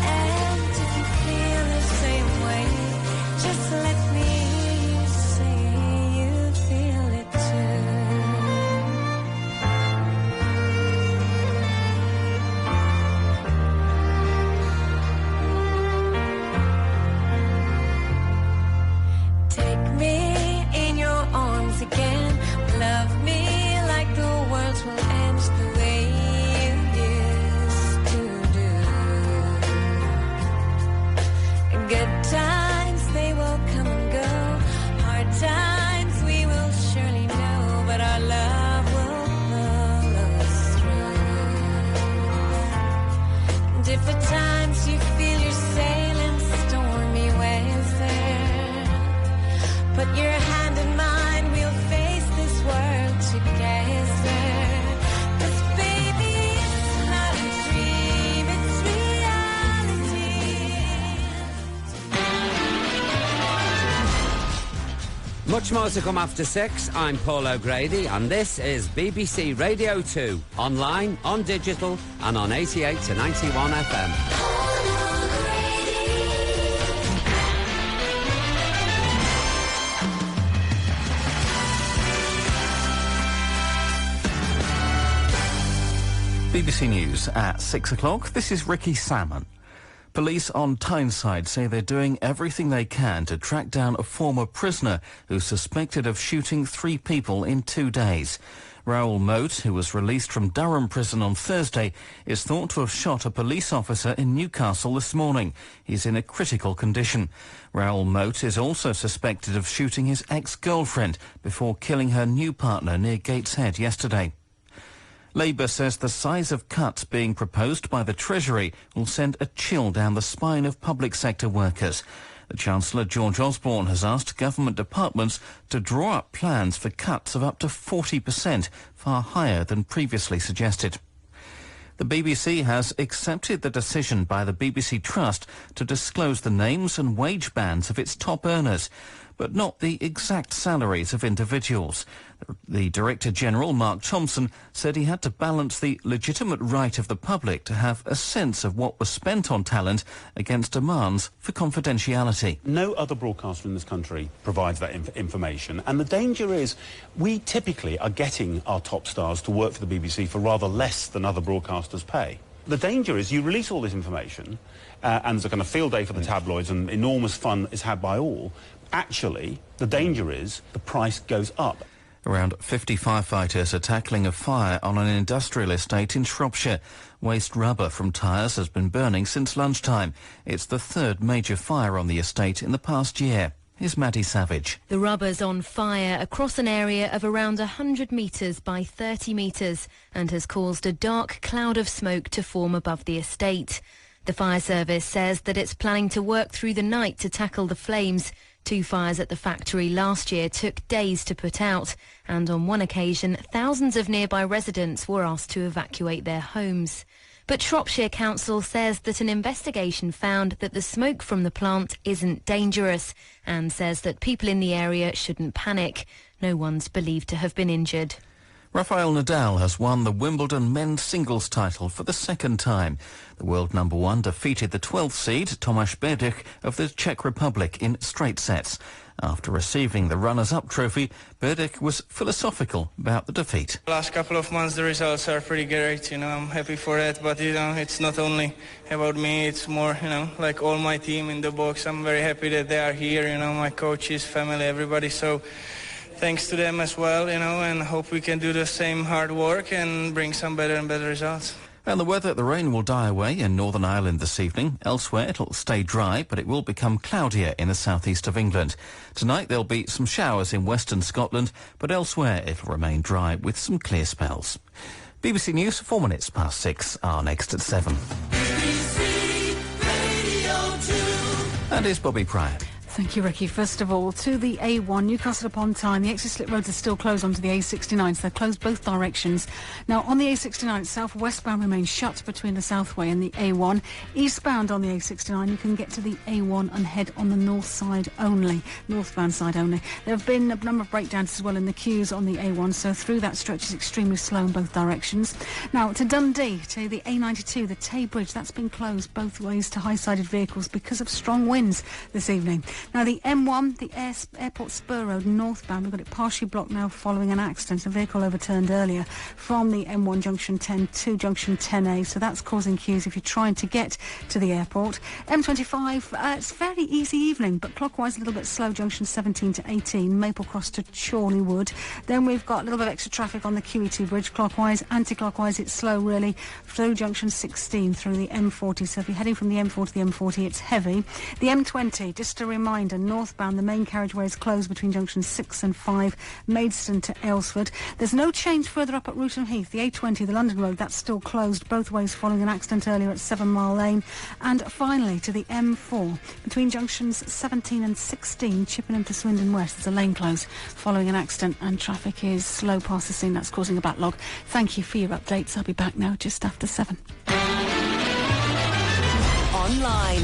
And if you feel the same way, just let me say you feel it too. Take me in your arms again. Love me like the world will end the way you used to do. Good times, they will come and go. Hard times, we will surely know, but our love will pull us through. And if at times you feel you're sailing stormy waves there, put your hand in mine, we'll face this world together. 'Cause baby, it's not a dream, it's reality. Much more to come after 6. I'm Paul O'Grady, and this is BBC Radio 2, online, on digital, and on 88 to 91 FM. BBC News at 6 o'clock. This is Ricky Salmon. Police on Tyneside say they're doing everything they can to track down a former prisoner who's suspected of shooting 3 people in 2 days. Raoul Moat, who was released from Durham Prison on Thursday, is thought to have shot a police officer in Newcastle this morning. He's in a critical condition. Raoul Moat is also suspected of shooting his ex-girlfriend before killing her new partner near Gateshead yesterday. Labour says the size of cuts being proposed by the Treasury will send a chill down the spine of public sector workers. The Chancellor, George Osborne, has asked government departments to draw up plans for cuts of up to 40%, far higher than previously suggested. The BBC has accepted the decision by the BBC Trust to disclose the names and wage bands of its top earners, but not the exact salaries of individuals. The Director General, Mark Thompson, said he had to balance the legitimate right of the public to have a sense of what was spent on talent against demands for confidentiality. No other broadcaster in this country provides that information, and the danger is we typically are getting our top stars to work for the BBC for rather less than other broadcasters pay. The danger is you release all this information and there's a kind of field day for the tabloids and enormous fun is had by all. Actually, the danger is the price goes up. Around 50 firefighters are tackling a fire on an industrial estate in Shropshire. Waste rubber from tyres has been burning since lunchtime. It's the third major fire on the estate in the past year. Here's Maddie Savage. The rubber's on fire across an area of around 100 metres by 30 metres and has caused a dark cloud of smoke to form above the estate. The fire service says that it's planning to work through the night to tackle the flames. 2 fires at the factory last year took days to put out, and on one occasion, thousands of nearby residents were asked to evacuate their homes. But Shropshire Council says that an investigation found that the smoke from the plant isn't dangerous and says that people in the area shouldn't panic. No one's believed to have been injured. Rafael Nadal has won the Wimbledon men's singles title for the second time. The world number one defeated the 12th seed, Tomáš Berdych of the Czech Republic, in straight sets. After receiving the runners-up trophy, Berdych was philosophical about the defeat. Last couple of months the results are pretty great, I'm happy for that, but it's not only about me, it's more, like all my team in the box. I'm very happy that they are here, my coaches, family, everybody, so thanks to them as well, and hope we can do the same hard work and bring some better and better results. And the weather, the rain will die away in Northern Ireland this evening. Elsewhere, it'll stay dry, but it will become cloudier in the southeast of England. Tonight, there'll be some showers in western Scotland, but elsewhere, it'll remain dry with some clear spells. BBC News, 4 minutes past 6, are next at 7. BBC Radio 2. And here's Bobby Pryor. Thank you, Ricky. First of all, to the A1, Newcastle upon Tyne. The exit slip roads are still closed onto the A69, so they're closed both directions. Now, on the A69 itself, westbound remains shut between the Southway and the A1. Eastbound on the A69, you can get to the A1 and head on the north side only, northbound side only. There have been a number of breakdowns as well in the queues on the A1, so through that stretch is extremely slow in both directions. Now, to Dundee, to the A92, the Tay Bridge, that's been closed both ways to high-sided vehicles because of strong winds this evening. Now, the M1, the Airport Spur Road northbound, we've got it partially blocked now following an accident. A vehicle overturned earlier from the M1 Junction 10 to Junction 10A, so that's causing queues if you're trying to get to the airport. M25, it's a fairly easy evening, but clockwise a little bit slow, Junction 17 to 18, Maple Cross to Chorleywood. Then we've got a little bit of extra traffic on the QE2 bridge clockwise. Anti-clockwise, it's slow really through Junction 16 through the M40, so if you're heading from the M4 to the M40, it's heavy. The M20, just a reminder, northbound, the main carriageway is closed between junctions 6 and 5, Maidstone to Aylesford. There's no change further up at Rootham Heath. The A20, the London Road, that's still closed both ways following an accident earlier at 7 Mile Lane. And finally, to the M4, between junctions 17 and 16, Chippenham to Swindon West, there's a lane close following an accident and traffic is slow past the scene. That's causing a backlog. Thank you for your updates. I'll be back now just after 7. Online,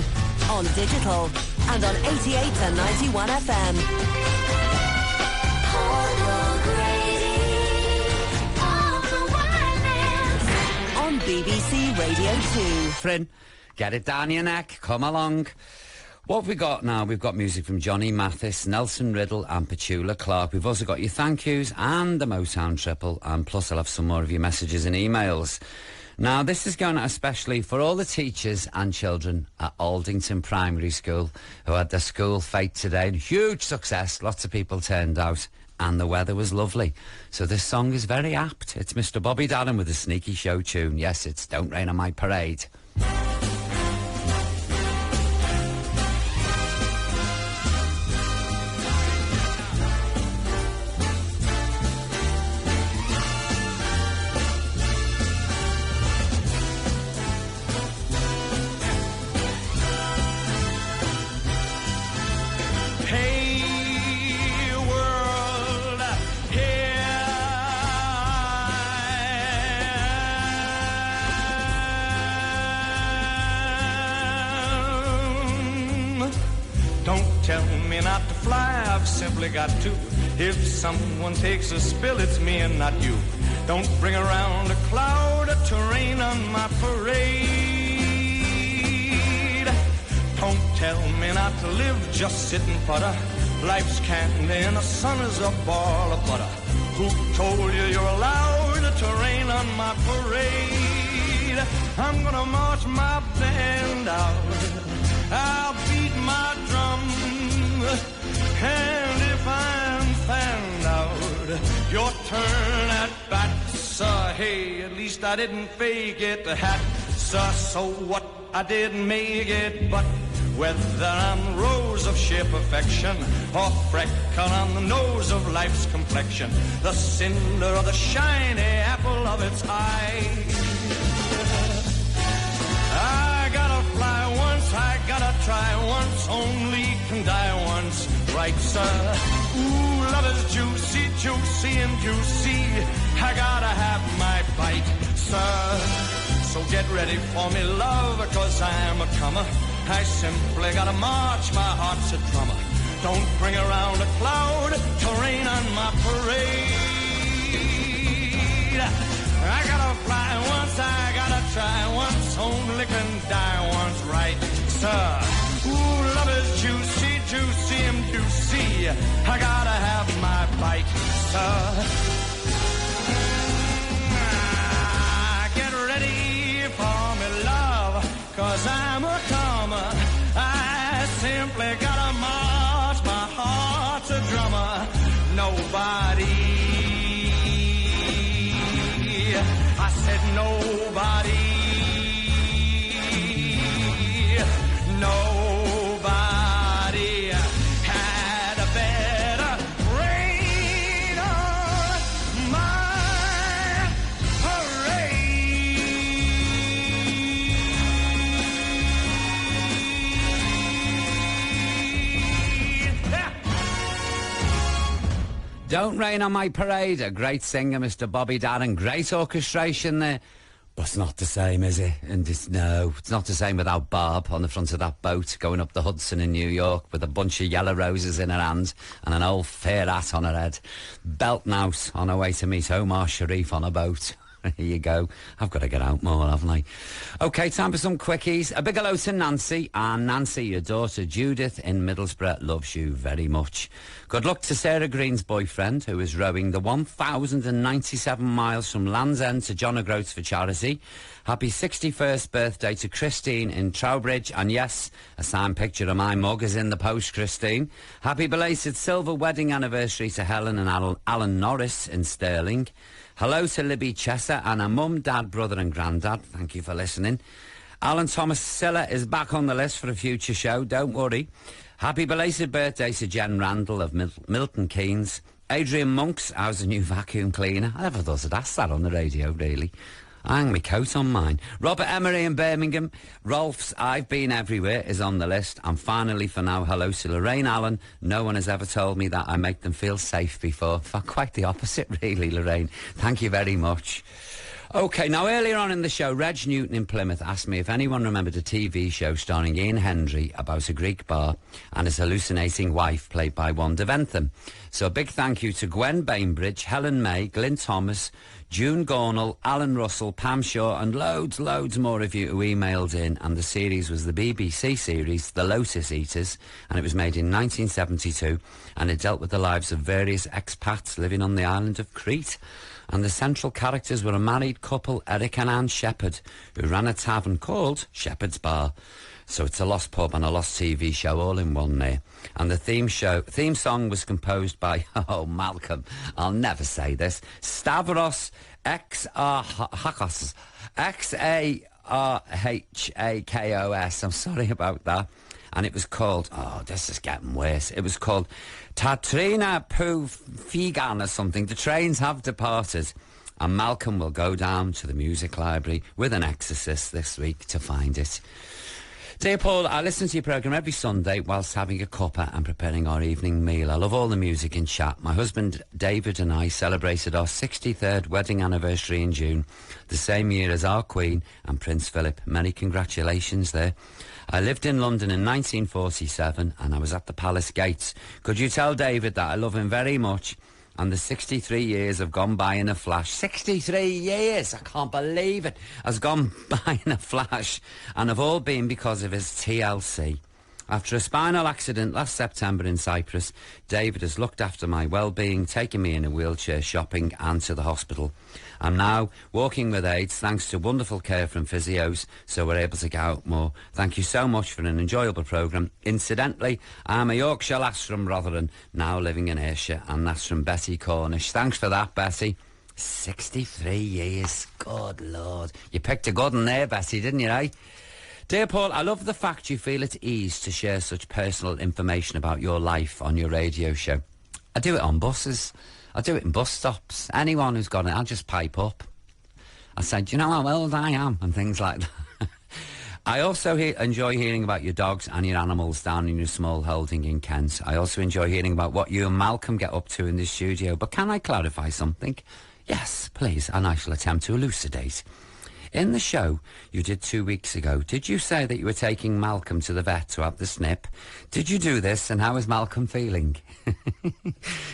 on digital, and on 88 and 91 FM. On BBC Radio 2. Friend, get it down your neck, come along. What have we got now? We've got music from Johnny Mathis, Nelson Riddle and Petula Clark. We've also got your thank yous and the Motown Triple, and plus I'll have some more of your messages and emails. Now, this is going out especially for all the teachers and children at Aldington Primary School who had their school fete today. Huge success, lots of people turned out, and the weather was lovely. So this song is very apt. It's Mr. Bobby Darin with a sneaky show tune. Yes, it's Don't Rain on My Parade. Simply got to. If someone takes a spill, it's me and not you. Don't bring around a cloud to rain on my parade. Don't tell me not to live, just sit and putter. Life's candy and the sun is a ball of butter. Who told you you're allowed to rain on my parade? I'm gonna march my band out. I'll beat my drum, and if I'm found out, your turn at bat, sir. Hey, at least I didn't fake it, the hat, sir. So what? I didn't make it, but whether I'm rose of sheer perfection or freckle on the nose of life's complexion, the cinder of the shiny apple of its eye. I gotta fly once, I gotta try once, only can die once, right, sir? Ooh, love is juicy, juicy and juicy. I gotta have my bite, sir. So get ready for me, love, because I'm a comer. I simply gotta march, my heart's a drummer. Don't bring around a cloud to rain on my parade. I gotta fly once, I gotta try once, only can die once, right, sir? Ooh, love is juicy, juicy and juicy. I gotta have my bite, sir. Get ready for me, love, 'cause I'm a comer. I simply gotta march, my heart's a drummer. Nobody, I said nobody, nobody had a better reign on my Don't Rain on My Parade, a great singer, Mr. Bobby Darin. Great orchestration there. But it's not the same, is it? And it's not the same without Barb on the front of that boat going up the Hudson in New York with a bunch of yellow roses in her hand and an old fair hat on her head. Belting out on her way to meet Omar Sharif on a boat. Here you go. I've got to get out more, haven't I? OK, time for some quickies. A big hello to Nancy. And Nancy, your daughter Judith in Middlesbrough loves you very much. Good luck to Sarah Green's boyfriend, who is rowing the 1,097 miles from Land's End to John O'Groats for charity. Happy 61st birthday to Christine in Trowbridge. And yes, a signed picture of my mug is in the post, Christine. Happy belated silver wedding anniversary to Helen and Alan Norris in Stirling. Hello to Libby Chesser and her mum, dad, brother and granddad. Thank you for listening. Alan Thomas Siller is back on the list for a future show, don't worry. Happy belated birthday to Jen Randall of Milton Keynes. Adrian Monks, how's the new vacuum cleaner? I never thought I'd ask that on the radio, really. I hang my coat on mine. Robert Emery in Birmingham. Rolf's I've Been Everywhere is on the list. And finally, for now, hello to Lorraine Allen. No one has ever told me that I make them feel safe before. In fact, quite the opposite, really, Lorraine. Thank you very much. OK, now earlier on in the show, Reg Newton in Plymouth asked me if anyone remembered a TV show starring Ian Hendry about a Greek bar and his hallucinating wife, played by Wanda Ventham. So a big thank you to Gwen Bainbridge, Helen May, Glyn Thomas, June Gornall, Alan Russell, Pam Shaw and loads more of you who emailed in. And the series was the BBC series The Lotus Eaters, and it was made in 1972, and it dealt with the lives of various expats living on the island of Crete. And the central characters were a married couple, Eric and Anne Shepherd, who ran a tavern called Shepherd's Bar. So it's a lost pub and a lost TV show all in one there. And the theme song was composed by, Malcolm, I'll never say this, Stavros Xarhakos. Xarhakos. I'm sorry about that. And it was called, this is getting worse. It was called Tatrina Pou Figan or something. The trains have departed. And Malcolm will go down to the music library with an exorcist this week to find it. Dear Paul, I listen to your programme every Sunday whilst having a cuppa and preparing our evening meal. I love all the music in chat. My husband David and I celebrated our 63rd wedding anniversary in June, the same year as our Queen and Prince Philip. Many congratulations there. I lived in London in 1947 and I was at the Palace Gates. Could you tell David that I love him very much? And the 63 years have gone by in a flash. 63 years! I can't believe it! Has gone by in a flash. And have all been because of his TLC. After a spinal accident last September in Cyprus, David has looked after my well-being, taking me in a wheelchair shopping and to the hospital. I'm now walking with aids thanks to wonderful care from physios, so we're able to get out more. Thank you so much for an enjoyable programme. Incidentally, I'm a Yorkshire lass from Rotherham, now living in Ayrshire, and that's from Betty Cornish. Thanks for that, Betty. 63 years. Good Lord. You picked a good one there, Betty, didn't you, eh? Dear Paul, I love the fact you feel at ease to share such personal information about your life on your radio show. I do it on buses. I do it in bus stops. Anyone who's got it, I'll just pipe up. I say, do you know how old I am? And things like that. I also enjoy hearing about your dogs and your animals down in your small holding in Kent. I also enjoy hearing about what you and Malcolm get up to in the studio. But can I clarify something? Yes, please, and I shall attempt to elucidate. In the show you did 2 weeks ago, did you say that you were taking Malcolm to the vet to have the snip? Did you do this, and how is Malcolm feeling?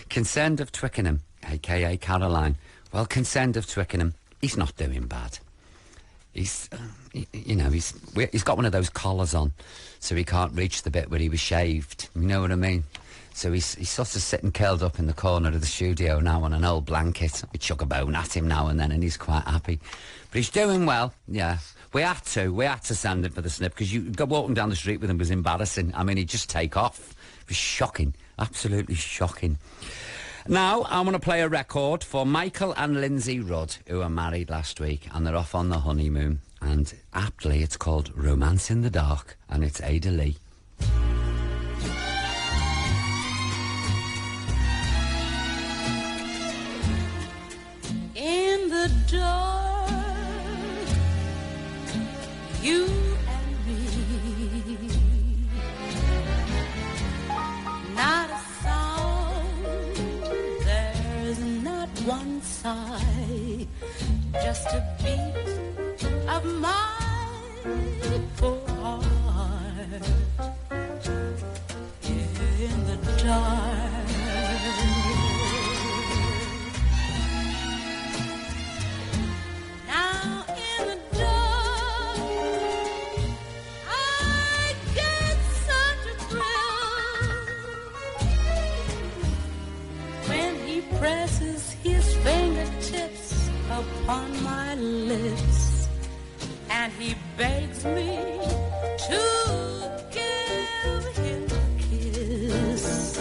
Concerned of Twickenham, a.k.a. Caroline. Well, Concerned of Twickenham, he's not doing bad. He's, he's got one of those collars on, so he can't reach the bit where he was shaved. You know what I mean? So he's sort of sitting curled up in the corner of the studio now on an old blanket. We chuck a bone at him now and then, and he's quite happy. But he's doing well, yeah. We had to send him for the snip, because walking down the street with him was embarrassing. I mean, he'd just take off. It was shocking, absolutely shocking. Now, I'm going to play a record for Michael and Lindsay Rudd, who were married last week, and they're off on the honeymoon. And aptly, it's called Romance in the Dark, and it's Ada Lee. In the dark, you and me, not a sound, there's not one sigh, just a beat of my poor heart. In the dark, presses his fingertips upon my lips, and he begs me to give him a kiss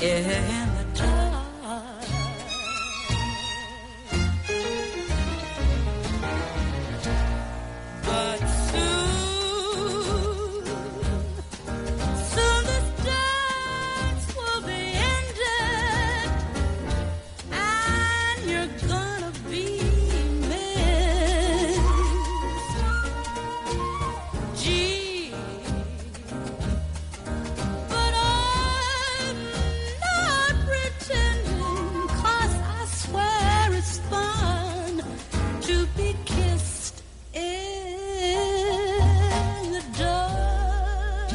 in the dark. But soon this dance will be ended, and you're gonna be missed. Gee, but I'm not pretending, 'cause I swear it's fun to be kissed in the dark.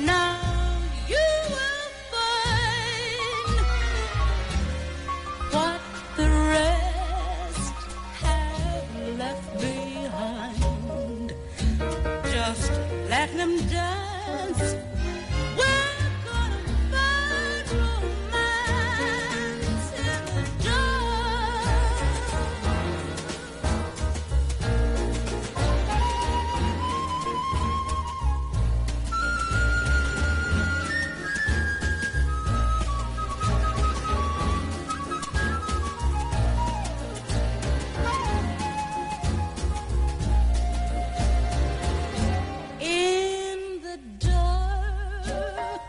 Now you will find what the rest have left behind. Just let them dance. We're gonna find romance in the dark. In the dark,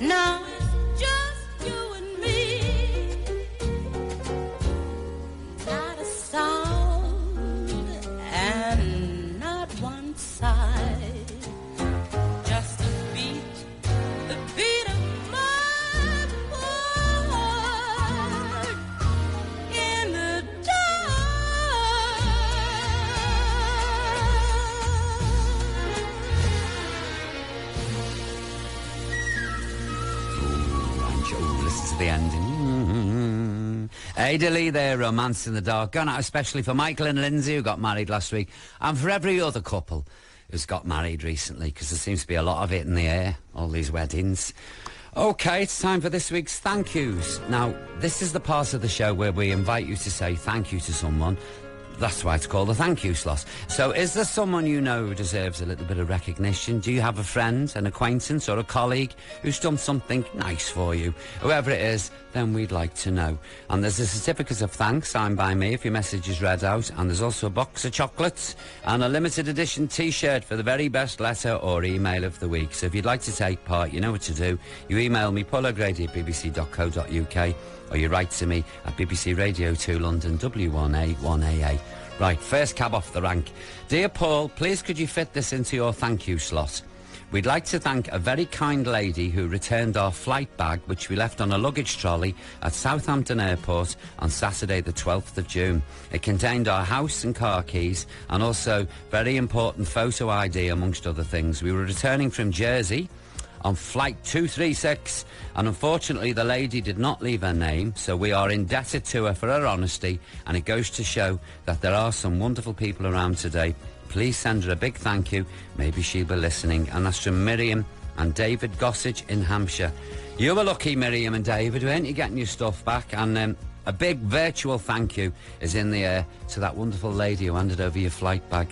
now it's just you and me, not a sound and not one sigh, just a beat, the beat of my heart in the And Joe, listen to the ending. Ada Lee there, Romance in the Dark. Gone out especially for Michael and Lindsay, who got married last week, and for every other couple who's got married recently, because there seems to be a lot of it in the air, all these weddings. OK, it's time for this week's thank yous. Now, this is the part of the show where we invite you to say thank you to someone. That's why it's called the thank you slot. So is there someone you know who deserves a little bit of recognition? Do you have a friend, an acquaintance or a colleague who's done something nice for you? Whoever it is, then we'd like to know. And there's a certificate of thanks signed by me if your message is read out, and there's also a box of chocolates and a limited edition T-shirt for the very best letter or email of the week. So if you'd like to take part, you know what to do. You email me, paulogrady@bbc.co.uk, or you write to me at BBC Radio 2 London, W1A 1AA. Right, first cab off the rank. Dear Paul, please could you fit this into your thank you slot? We'd like to thank a very kind lady who returned our flight bag, which we left on a luggage trolley at Southampton Airport on Saturday the 12th of June. It contained our house and car keys, and also very important photo ID, amongst other things. We were returning from Jersey on flight 236, and unfortunately the lady did not leave her name, so we are indebted to her for her honesty, and it goes to show that there are some wonderful people around today. Please send her a big thank you, maybe she'll be listening. And that's from Miriam and David Gossage in Hampshire. You were lucky, Miriam and David, weren't you, getting your stuff back? And a big virtual thank you is in the air to that wonderful lady who handed over your flight bag.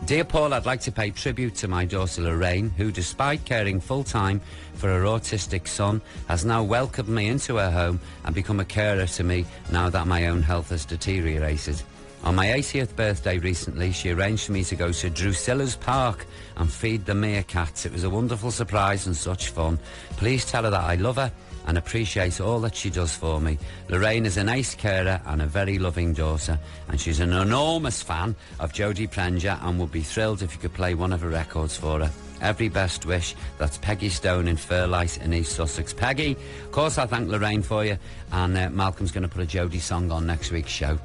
Dear Paul, I'd like to pay tribute to my daughter Lorraine, who, despite caring full-time for her autistic son, has now welcomed me into her home and become a carer to me now that my own health has deteriorated. On my 80th birthday recently, she arranged for me to go to Drusilla's Park and feed the meerkats. It was a wonderful surprise and such fun. Please tell her that I love her and appreciate all that she does for me. Lorraine is an ace carer and a very loving daughter, and she's an enormous fan of Jodie Prenger and would be thrilled if you could play one of her records for her. Every best wish. That's Peggy Stone in Fairlight in East Sussex. Peggy, of course I thank Lorraine for you, and Malcolm's going to put a Jodie song on next week's show.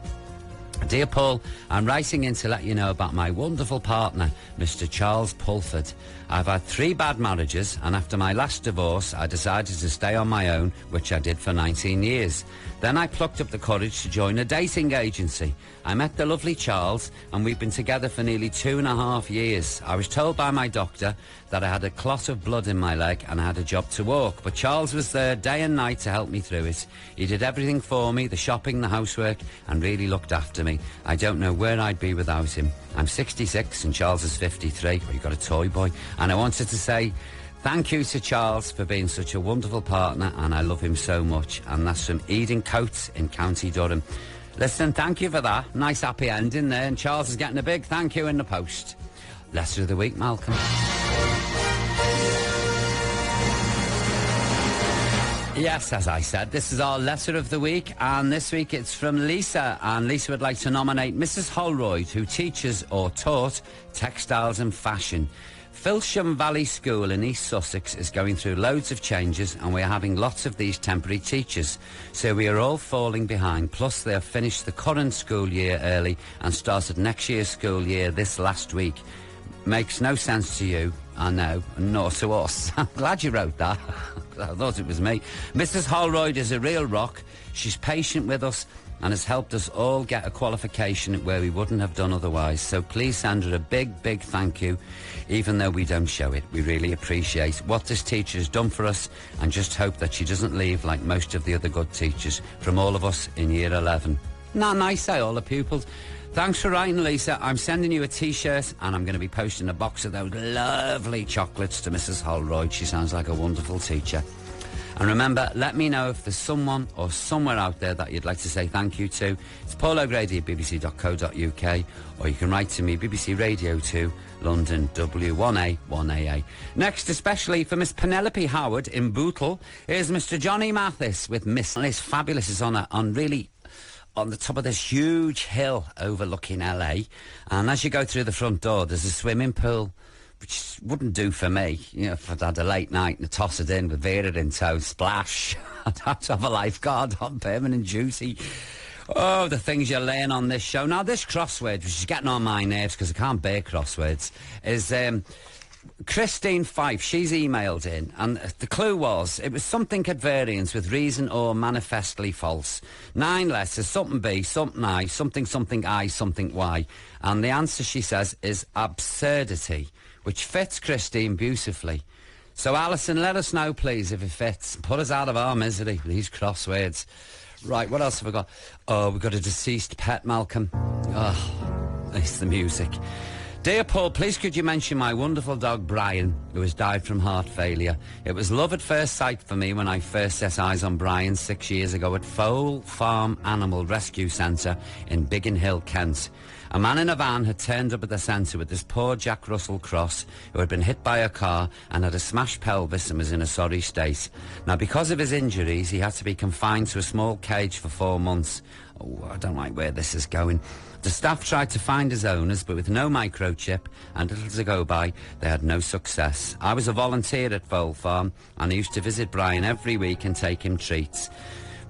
Dear Paul, I'm writing in to let you know about my wonderful partner, Mr. Charles Pulford. I've had 3 bad marriages, and after my last divorce, I decided to stay on my own, which I did for 19 years. Then I plucked up the courage to join a dating agency. I met the lovely Charles, and we've been together for nearly 2.5 years. I was told by my doctor that I had a clot of blood in my leg and I had a job to walk, but Charles was there day and night to help me through it. He did everything for me, the shopping, the housework, and really looked after me. I don't know where I'd be without him. I'm 66 and Charles is 53. Well, you've got a toy boy. And I wanted to say thank you to Charles for being such a wonderful partner, and I love him so much. And that's from Eden Coates in County Durham. Listen, thank you for that. Nice happy ending there, and Charles is getting a big thank you in the post. Letter of the week, Malcolm. Yes, as I said, this is our letter of the week, and this week it's from Lisa, and Lisa would like to nominate Mrs. Holroyd, who teaches or taught textiles and fashion. Filsham Valley School in East Sussex is going through loads of changes, and we're having lots of these temporary teachers, so we are all falling behind. Plus they have finished the current school year early and started next year's school year this last week. Makes no sense to you, I know, nor to us. I'm glad you wrote that. I thought it was me. Mrs. Holroyd is a real rock. She's patient with us and has helped us all get a qualification where we wouldn't have done otherwise. So please send her a big, big thank you, even though we don't show it. We really appreciate what this teacher has done for us, and just hope that she doesn't leave like most of the other good teachers, from all of us in Year 11. Not nice, eh, all the pupils? Thanks for writing, Lisa. I'm sending you a T-shirt, and I'm going to be posting a box of those lovely chocolates to Mrs. Holroyd. She sounds like a wonderful teacher. And remember, let me know if there's someone or somewhere out there that you'd like to say thank you to. It's Paul O'Grady at bbc.co.uk, or you can write to me, BBC Radio 2, London, W1A 1AA. Next, especially for Miss Penelope Howard in Bootle, here's Mr. Johnny Mathis with Miss. And it's fabulous. It's on the top of this huge hill overlooking LA, and as you go through the front door there's a swimming pool, which wouldn't do for me. You know, if I'd had a late night and toss it in with Vera in tow, splash, I'd have to have a lifeguard on, permanent duty. Oh, the things you're laying on this show. Now, this crossword, which is getting on my nerves because I can't bear crosswords, is Christine Fife, she's emailed in, and the clue was, it was something at variance with reason or manifestly false. 9 letters, something B, something I, something I, something Y. And the answer, she says, is absurdity, which fits Christine beautifully. So, Alison, let us know, please, if it fits. Put us out of our misery, these crosswords. Right, what else have we got? Oh, we've got a deceased pet, Malcolm. Oh, it's the music. Dear Paul, please could you mention my wonderful dog Brian, who has died from heart failure. It was love at first sight for me when I first set eyes on Brian 6 years ago at Foal Farm Animal Rescue Centre in Biggin Hill, Kent. A man in a van had turned up at the centre with this poor Jack Russell Cross, who had been hit by a car and had a smashed pelvis and was in a sorry state. Now, because of his injuries, he had to be confined to a small cage for 4 months. Oh, I don't like where this is going. The staff tried to find his owners, but with no microchip and little to go by, they had no success. I was a volunteer at Foal Farm, and I used to visit Brian every week and take him treats.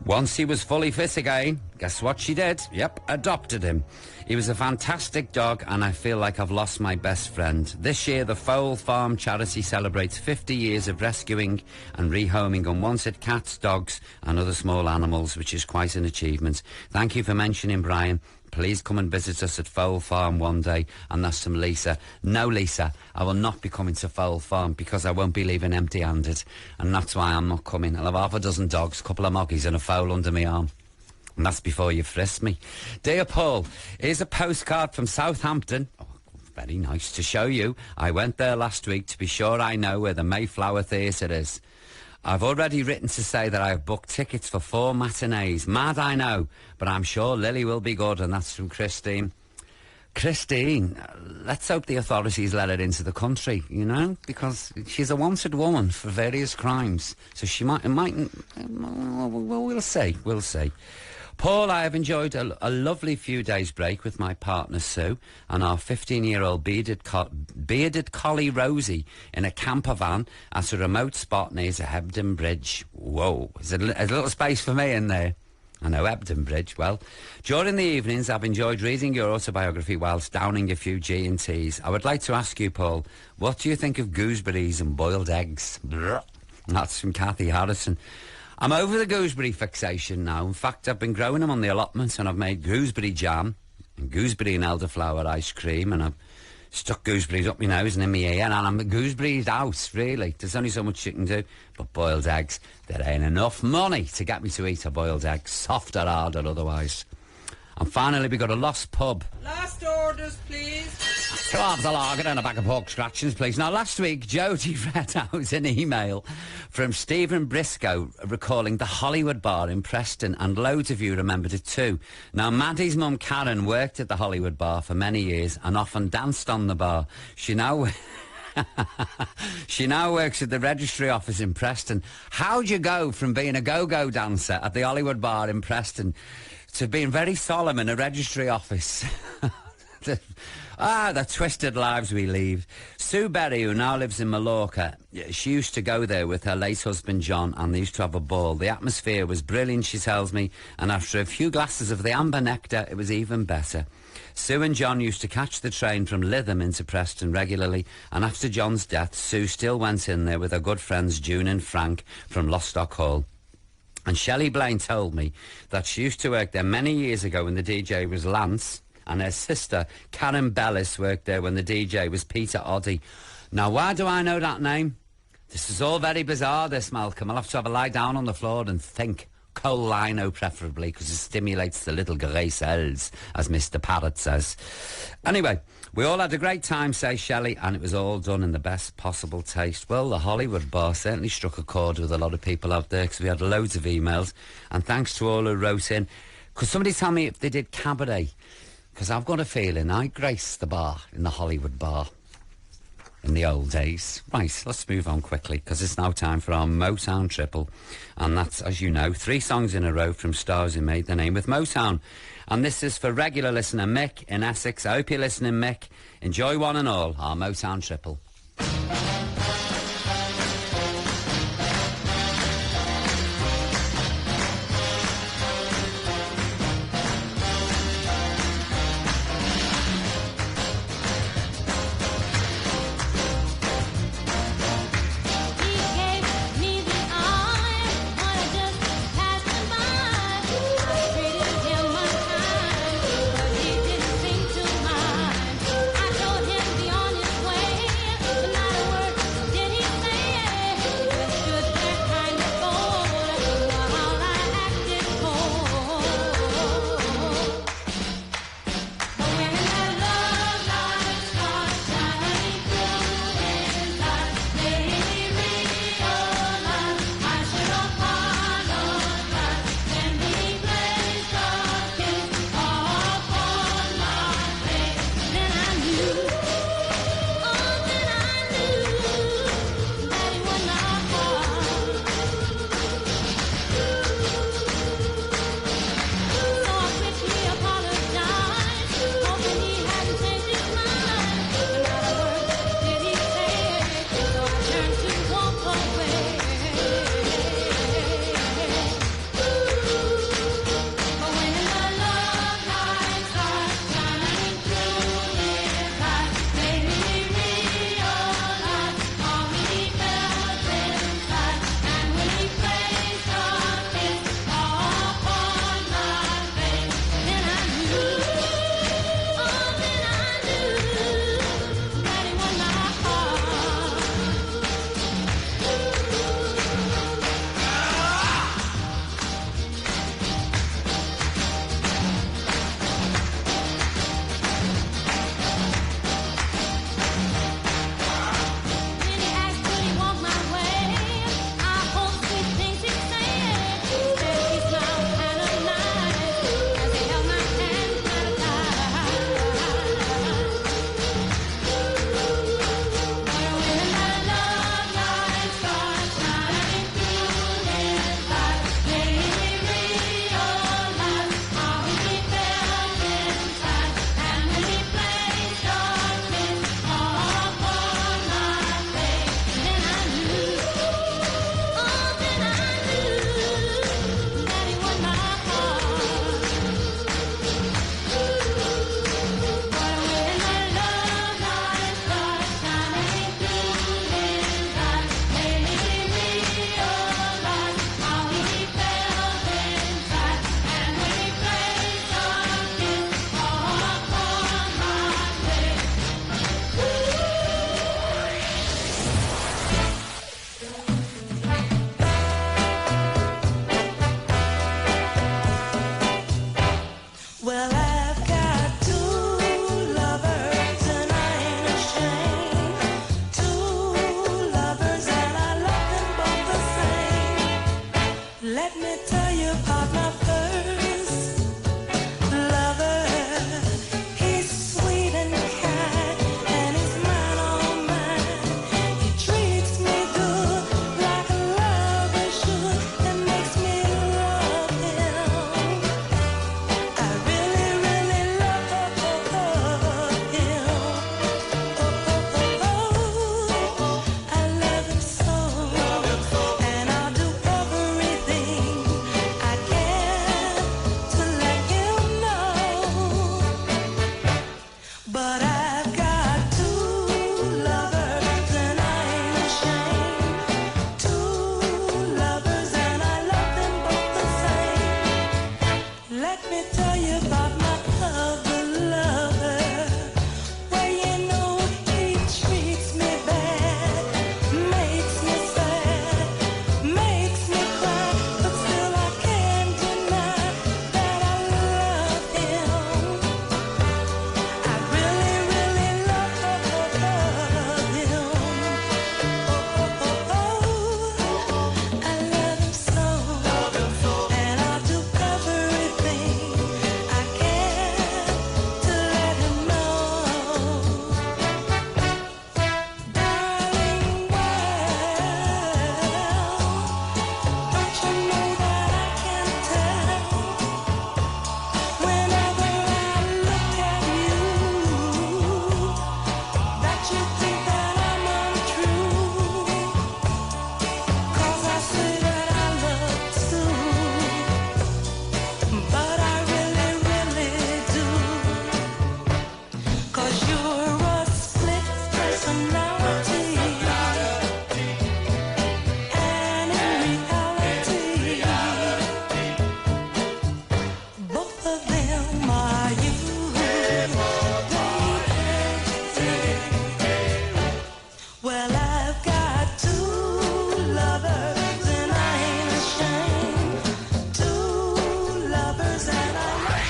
Once he was fully fit again, guess what she did? Yep, adopted him. He was a fantastic dog, and I feel like I've lost my best friend. This year, the Foal Farm charity celebrates 50 years of rescuing and rehoming unwanted cats, dogs, and other small animals, which is quite an achievement. Thank you for mentioning Brian. Please come and visit us at Foal Farm one day. And that's from Lisa. No, Lisa, I will not be coming to Foal Farm because I won't be leaving empty-handed. And that's why I'm not coming. I'll have half a dozen dogs, a couple of moggies and a foal under my arm. And that's before you frisk me. Dear Paul, here's a postcard from Southampton. Oh, very nice to show you. I went there last week to be sure I know where the Mayflower Theatre is. I've already written to say that I've booked tickets for 4 matinees. Mad, I know, but I'm sure Lily will be good, and that's from Christine. Christine, let's hope the authorities let her into the country, you know, because she's a wanted woman for various crimes. So she mightn't, well, we'll see. Paul, I have enjoyed a lovely few days break with my partner Sue and our 15-year-old bearded collie Rosie in a camper van at a remote spot near the Hebden Bridge. Whoa, there's a little space for me in there. I know Hebden Bridge well. During the evenings, I've enjoyed reading your autobiography whilst downing a few G&Ts. I would like to ask you, Paul, what do you think of gooseberries and boiled eggs? That's from Kathy Harrison. I'm over the gooseberry fixation now. In fact, I've been growing them on the allotment, and I've made gooseberry jam and gooseberry and elderflower ice cream, and I've stuck gooseberries up my nose and in my ear, and I'm gooseberries out, really. There's only so much you can do. But boiled eggs, there ain't enough money to get me to eat a boiled egg, soft or hard or otherwise. And finally, we got a lost pub. Last orders, please. 2 halves of lager and a bag of pork scratchings, please. Now, last week, Jodie read out an email from Stephen Briscoe recalling the Hollywood Bar in Preston, and loads of you remembered it too. Now, Maddie's mum, Karen, worked at the Hollywood Bar for many years and often danced on the bar. She now works at the registry office in Preston. How'd you go from being a go-go dancer at the Hollywood Bar in Preston to being very solemn in a registry office? The twisted lives we lead. Sue Berry, who now lives in Mallorca, she used to go there with her late husband John, and they used to have a ball. The atmosphere was brilliant, she tells me, and after a few glasses of the amber nectar, it was even better. Sue and John used to catch the train from Lytham into Preston regularly, and after John's death, Sue still went in there with her good friends June and Frank from Lostock Hall. And Shelley Blaine told me that she used to work there many years ago when the DJ was Lance, and her sister, Karen Bellis, worked there when the DJ was Peter Oddy. Now, why do I know that name? This is all very bizarre, this, Malcolm. I'll have to have a lie down on the floor and think. Coal lino, preferably, because it stimulates the little grey cells, as Mr. Parrott says. Anyway, we all had a great time, says Shelley, and it was all done in the best possible taste. Well, the Hollywood Bar certainly struck a chord with a lot of people out there, because we had loads of emails, and thanks to all who wrote in. Could somebody tell me if they did cabaret? Because I've got a feeling I graced the bar in the Hollywood Bar in the old days. Right, let's move on quickly, because it's now time for our Motown Triple. And that's, as you know, 3 songs in a row from stars who made their name with Motown. And this is for regular listener Mick in Essex. I hope you're listening, Mick. Enjoy one and all, our Motown Triple. about my first lover. He's sweet and kind, and he's mine, all mine. He treats me good like a lover should, and makes me love him. I really, really love him. I love him so, and I'll do everything I can to let him know. But I've got two lovers and I ain't ashamed. Two lovers and I love them both the same. Let me tell you about my other lover. Well, you know he treats me bad, makes me sad, makes me cry, but still I can't deny that I love him. I really, really love him. I love him so, and I'll do everything I can to let him know. Darling, don't you know that I can tell whenever I look at you that you think that I'm untrue? 'Cause I say that I love too, but I really, really do. 'Cause you're a split personality, and in reality, both of them are you, baby. Well, I've got two lovers and I ain't ashamed. Two lovers and I love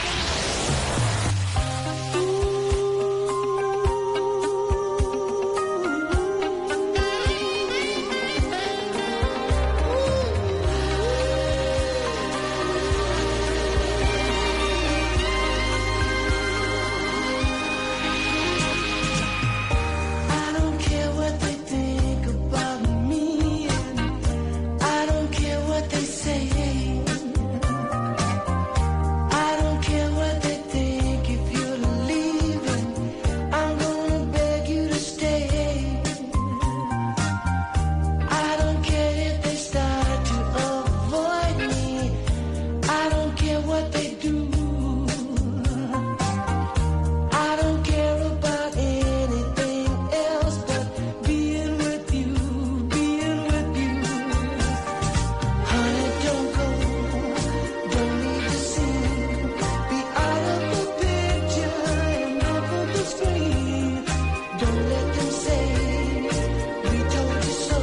I don't care what they think about me, I don't care what they say. I don't care what they think if you're leaving. I'm gonna beg you to stay. I don't care if they start to avoid me. I don't care what they do. I don't care about anything else but being with you, being with you. Honey, don't go, don't leave the scene. Be out of the picture and off of the screen. Don't let them say we told you so.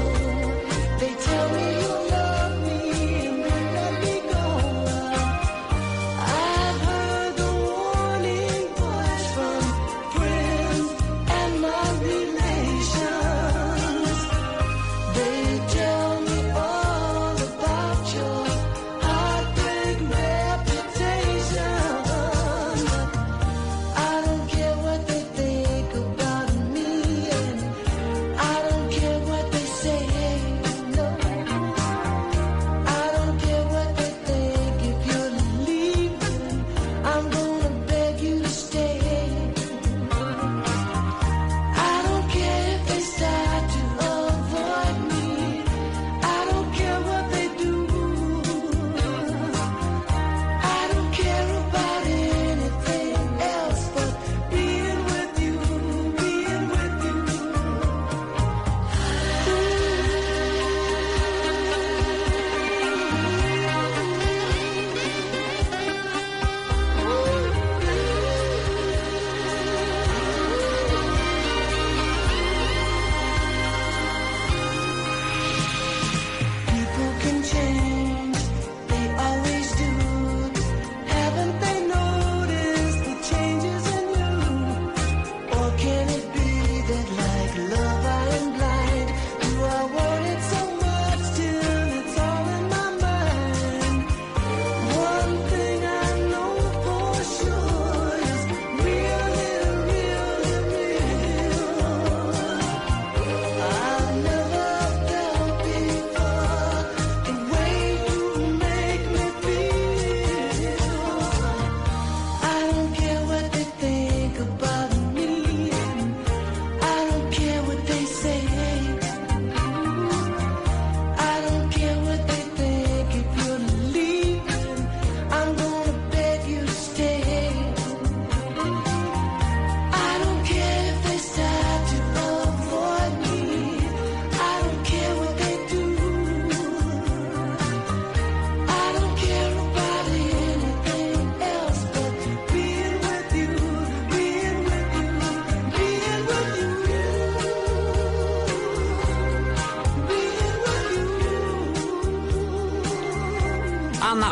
They tell me you love me and then let me go. I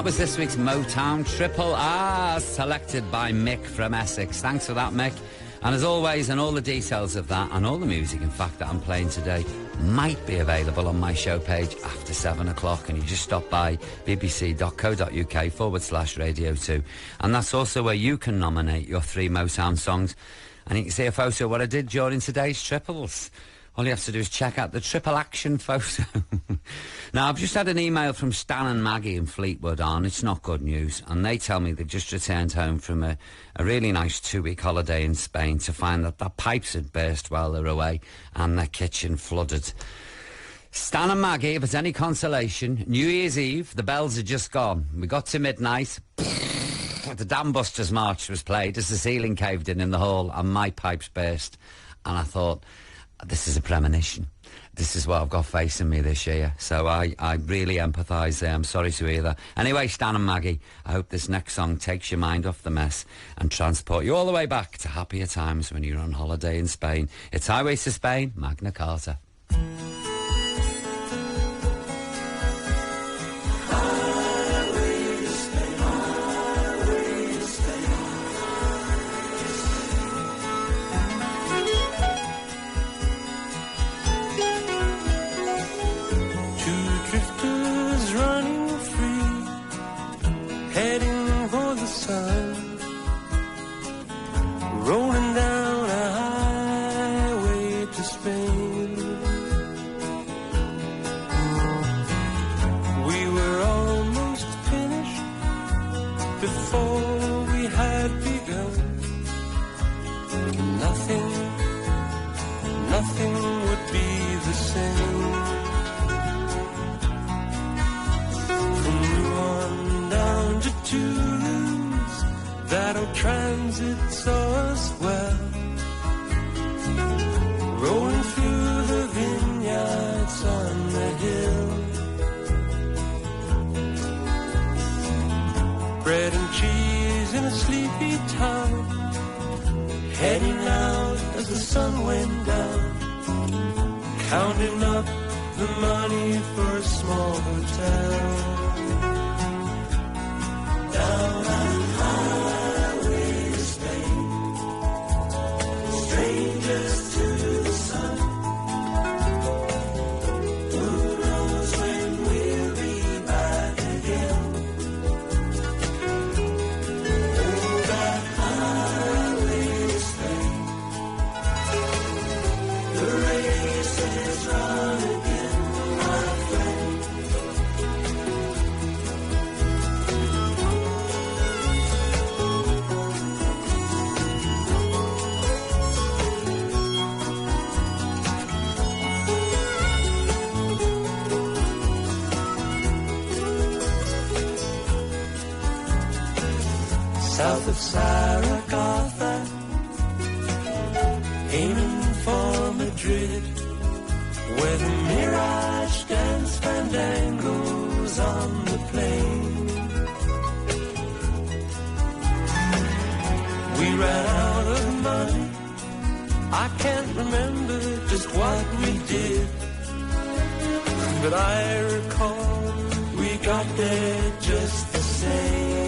That was this week's Motown Triple R, selected by Mick from Essex. Thanks for that, Mick. And as always, and all the details of that, and all the music, in fact, that I'm playing today, might be available on my show page after 7 o'clock. And you just stop by bbc.co.uk/Radio 2. And that's also where you can nominate your 3 Motown songs. And you can see a photo of what I did during today's triples. All you have to do is check out the triple action photo. Now, I've just had an email from Stan and Maggie in Fleetwood on. It's not good news. And they tell me they've just returned home from a really nice 2-week holiday in Spain to find that their pipes had burst while they were away and their kitchen flooded. Stan and Maggie, if it's any consolation, New Year's Eve, the bells had just gone. We got to midnight. The Dam Busters March was played as the ceiling caved in the hall and my pipes burst. And I thought, this is a premonition. This is what I've got facing me this year. So I really empathise there. I'm sorry to hear that. Anyway, Stan and Maggie, I hope this next song takes your mind off the mess and transport you all the way back to happier times when you're on holiday in Spain. It's Highways to Spain, Magna Carta. Rolling down a highway to Spain. We were almost finished before we had begun. Nothing would be the same. From Rouen down to Toulouse, that old transit saw us well, rolling through the vineyards on the hill. Bread and cheese in a sleepy town, heading out as the sun went down, counting up the money for a small hotel. Down on highway to Spain, strangers to the sun. Who knows when we'll be back again? Oh, that highway to Spain, the race is run again, my friend. South of Zaragoza, aiming for Madrid, where the Mirage dance fandangos on the plain. We ran out of money, I can't remember just what we did, but I recall we got there just the same.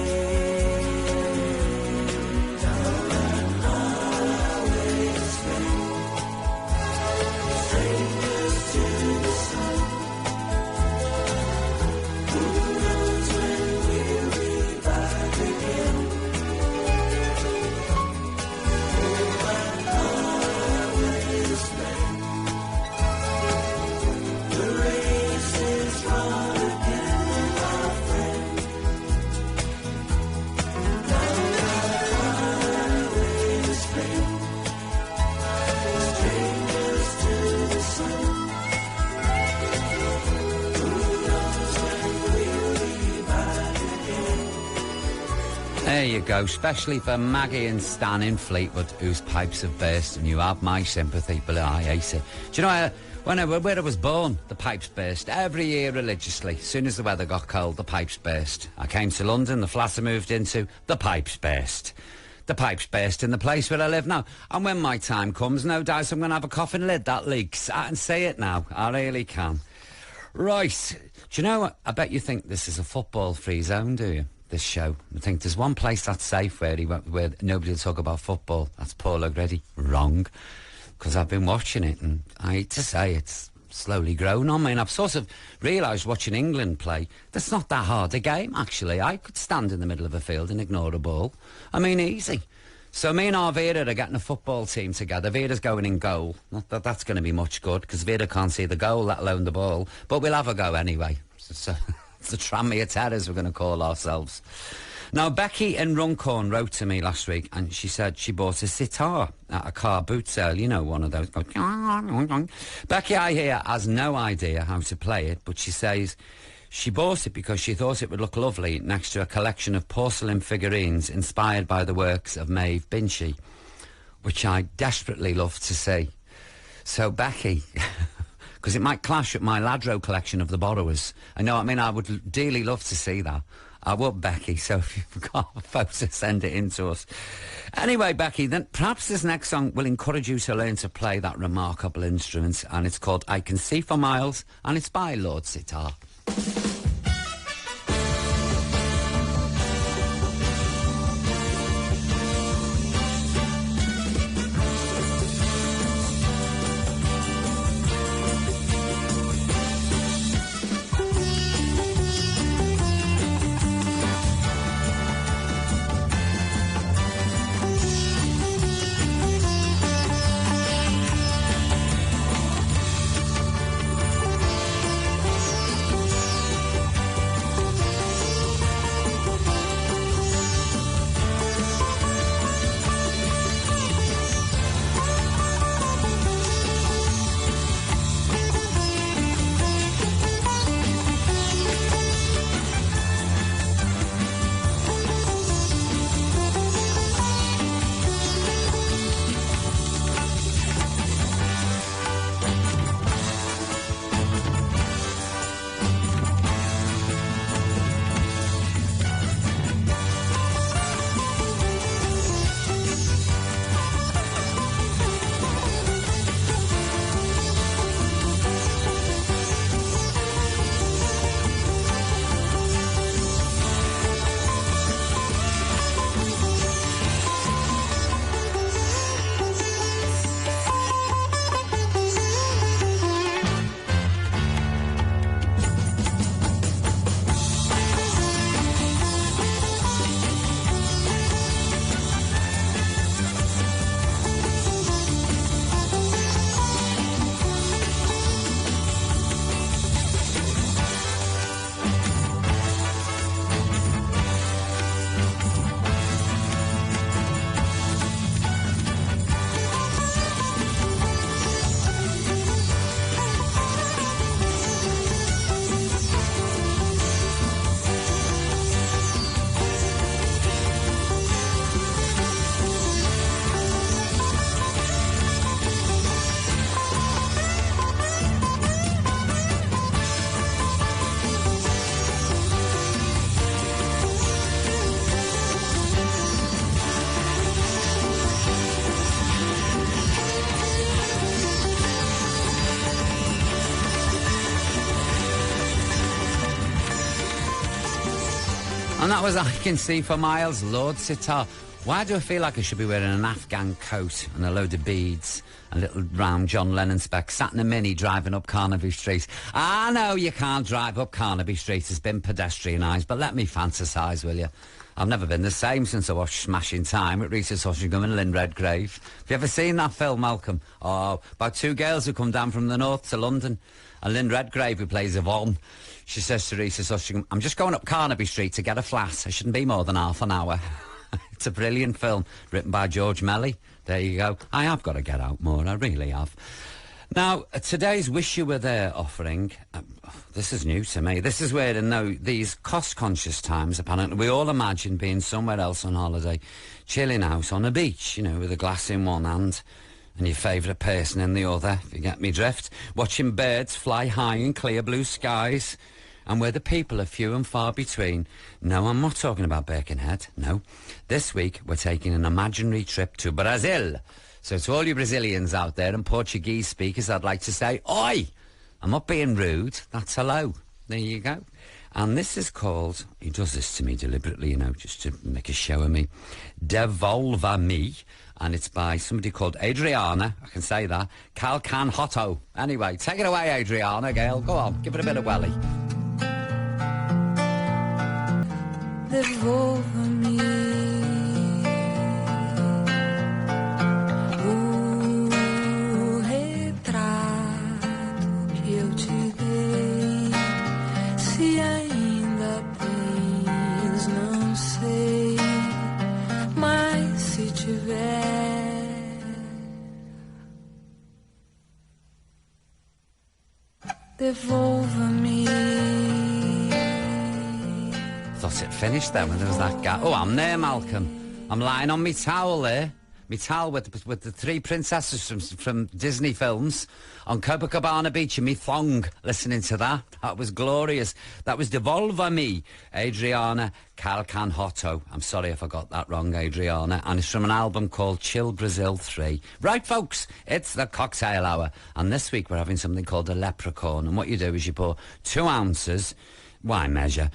There you go, especially for Maggie and Stan in Fleetwood, whose pipes have burst, and you have my sympathy, but I hate it. Do you know, where I was born, the pipes burst. Every year religiously, as soon as the weather got cold, the pipes burst. I came to London, the flat I moved into, the pipes burst. The pipes burst in the place where I live now. And when my time comes, no doubt I'm going to have a coffin lid that leaks. I can say it now, I really can. Right. Do you know what? I bet you think this is a football-free zone, do you? This show. I think there's one place that's safe where nobody will talk about football. That's Paul O'Grady. Wrong. Because I've been watching it, and I hate to say it's slowly grown on me, and I've sort of realised watching England play, that's not that hard a game, actually. I could stand in the middle of a field and ignore a ball. I mean, easy. So me and Arvira are getting a football team together. Vera's going in goal. Not that that's going to be much good, because Vera can't see the goal, let alone the ball. But we'll have a go anyway. So it's the Tranmere Terrors we're going to call ourselves. Now, Becky in Runcorn wrote to me last week, and she said she bought a sitar at a car boot sale. You know, one of those. Becky, I hear, has no idea how to play it, but she says she bought it because she thought it would look lovely next to a collection of porcelain figurines inspired by the works of Maeve Binchy, which I desperately love to see. So, Becky, because it might clash with my Ladro collection of the Borrowers. I know, I mean, I would dearly love to see that. I would, Becky, so if you've got a photo, send it in to us. Anyway, Becky, then perhaps this next song will encourage you to learn to play that remarkable instrument, and it's called I Can See for Miles, and it's by Lord Sitar. And that was I Can See for Miles, Lord Sitar. Why do I feel like I should be wearing an Afghan coat and a load of beads and little round John Lennon specs, sat in a Mini driving up Carnaby Street? I know you can't drive up Carnaby Street, it's been pedestrianised, but let me fantasise, will you? I've never been the same since I watched Smashing Time with Rita Sossingham and Lynn Redgrave. Have you ever seen that film, Malcolm? Oh, about two girls who come down from the north to London. And Lynn Redgrave, who plays Yvonne, she says to Rita Sossingham, I'm just going up Carnaby Street to get a flat. It shouldn't be more than half an hour. It's a brilliant film, written by George Melly. There you go. I have got to get out more, I really have. Now, today's Wish You Were There offering, this is new to me. This is where in these cost-conscious times, apparently, we all imagine being somewhere else on holiday, chilling out on a beach, you know, with a glass in one hand and your favourite person in the other, if you get me drift, watching birds fly high in clear blue skies, and where the people are few and far between. No, I'm not talking about Birkenhead, no. This week, we're taking an imaginary trip to Brazil. So to all you Brazilians out there and Portuguese speakers, I'd like to say, oi! I'm not being rude. That's hello. There you go. And this is called, he does this to me deliberately, you know, just to make a show of me, Devolva Me. And it's by somebody called Adriana, I can say that, Calcan Hotto. Anyway, take it away, Adriana, Gail. Go on, give it a bit of welly. Devolva-me o retrato que eu te dei. Se ainda tens, não sei, mas se tiver. Devolva-me. Thought it finished then when there was that guy. Oh, I'm there, Malcolm. I'm lying on me towel there. Me towel with the three princesses from Disney films on Copacabana Beach and me thong listening to that. That was glorious. That was Devolva Me, Adriana Calcan Hotto. I'm sorry if I got that wrong, Adriana. And it's from an album called Chill Brazil 3. Right, folks, it's the cocktail hour. And this week we're having something called a leprechaun. And what you do is you pour 2 ounces... Why measure?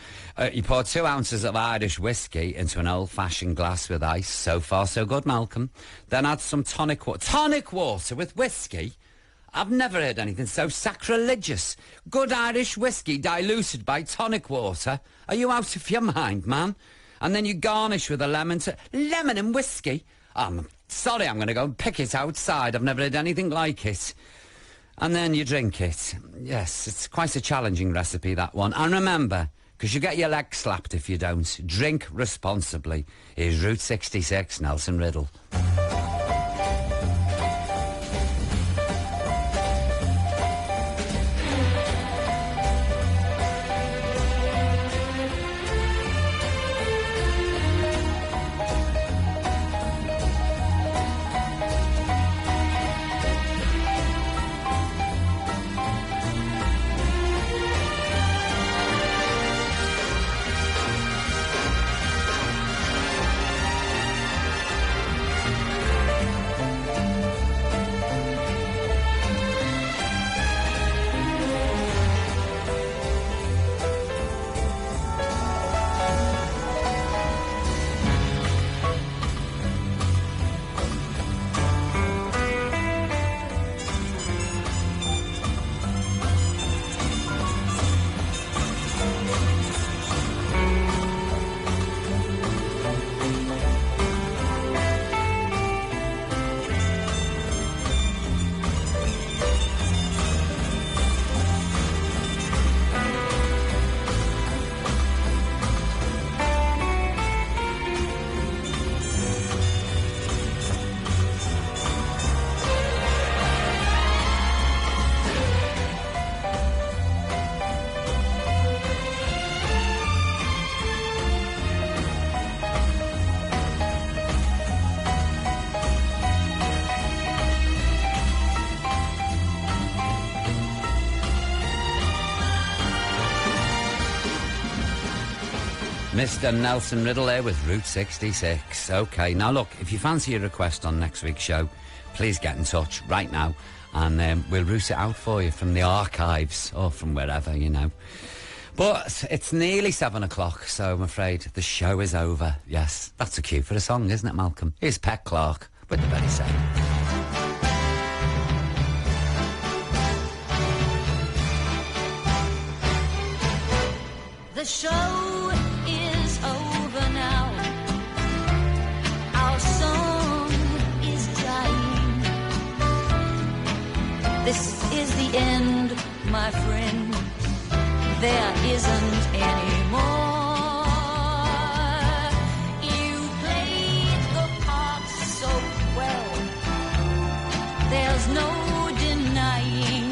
You pour 2 ounces of Irish whiskey into an old-fashioned glass with ice. So far, so good, Malcolm. Then add some tonic water. Tonic water with whiskey? I've never heard anything so sacrilegious. Good Irish whiskey diluted by tonic water. Are you out of your mind, man? And then you garnish with a lemon and whiskey? I'm sorry, I'm going to go and pick it outside. I've never heard anything like it. And then you drink it. Yes, it's quite a challenging recipe, that one. And remember, because you get your leg slapped if you don't, drink responsibly. Here's Route 66, Nelson Riddle. Mr. Nelson Riddle there with Route 66. OK, now look, if you fancy a request on next week's show, please get in touch right now and we'll route it out for you from the archives or from wherever, you know. But it's nearly 7 o'clock, so I'm afraid the show is over. Yes, that's a cue for a song, isn't it, Malcolm? Here's Pet Clark with the very same. The show is over now. Our song is dying. This is the end, my friend. There isn't any more. You played the part so well. There's no denying.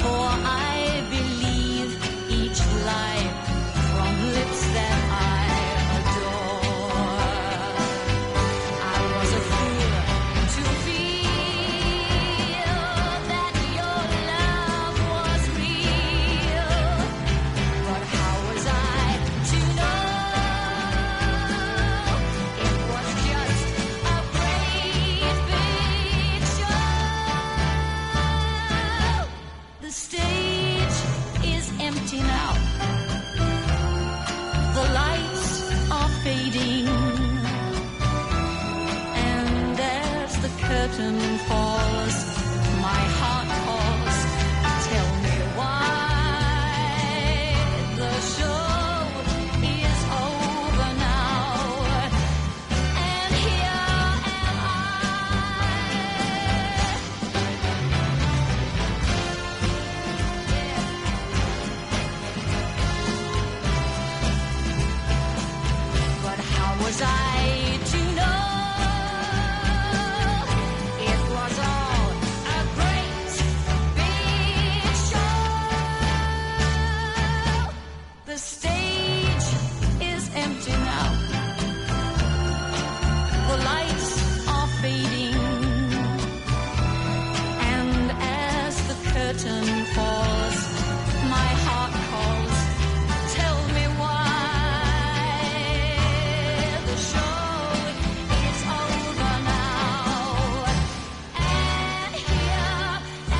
For I believe each line from lips that I adore. I was a fool to feel that your love was real. was I to know it was all a great big show? The stage is empty now. The lights are fading, and as the curtain falls, my heart calls. Tell me why the show is over now, and here am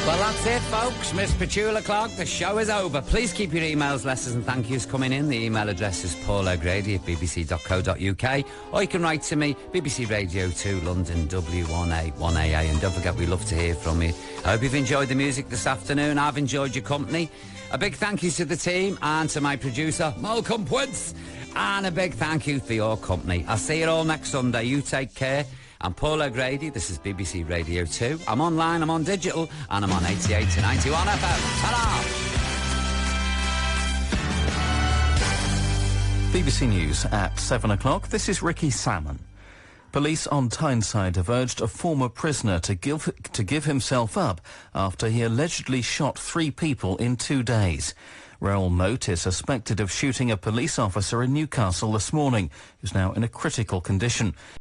Well, that's it, folks. Miss Petula Clark, the show is over. Please keep your emails, letters and thank yous coming in. The email address is paulogrady@bbc.co.uk, or you can write to me, BBC Radio 2, London, W1A1AA. And don't forget, we love to hear from you. I hope you've enjoyed the music this afternoon. I've enjoyed your company. A big thank you to the team and to my producer, Malcolm Pwitz. And a big thank you for your company. I'll see you all next Sunday. You take care. I'm Paul O'Grady, this is BBC Radio 2. I'm online, I'm on digital, and I'm on 88 to 91 FM. Ta-da! BBC News at 7 o'clock. This is Ricky Salmon. Police on Tyneside have urged a former prisoner to give himself up after he allegedly shot 3 people in 2 days. Raoul Moat is suspected of shooting a police officer in Newcastle this morning, who's now in a critical condition.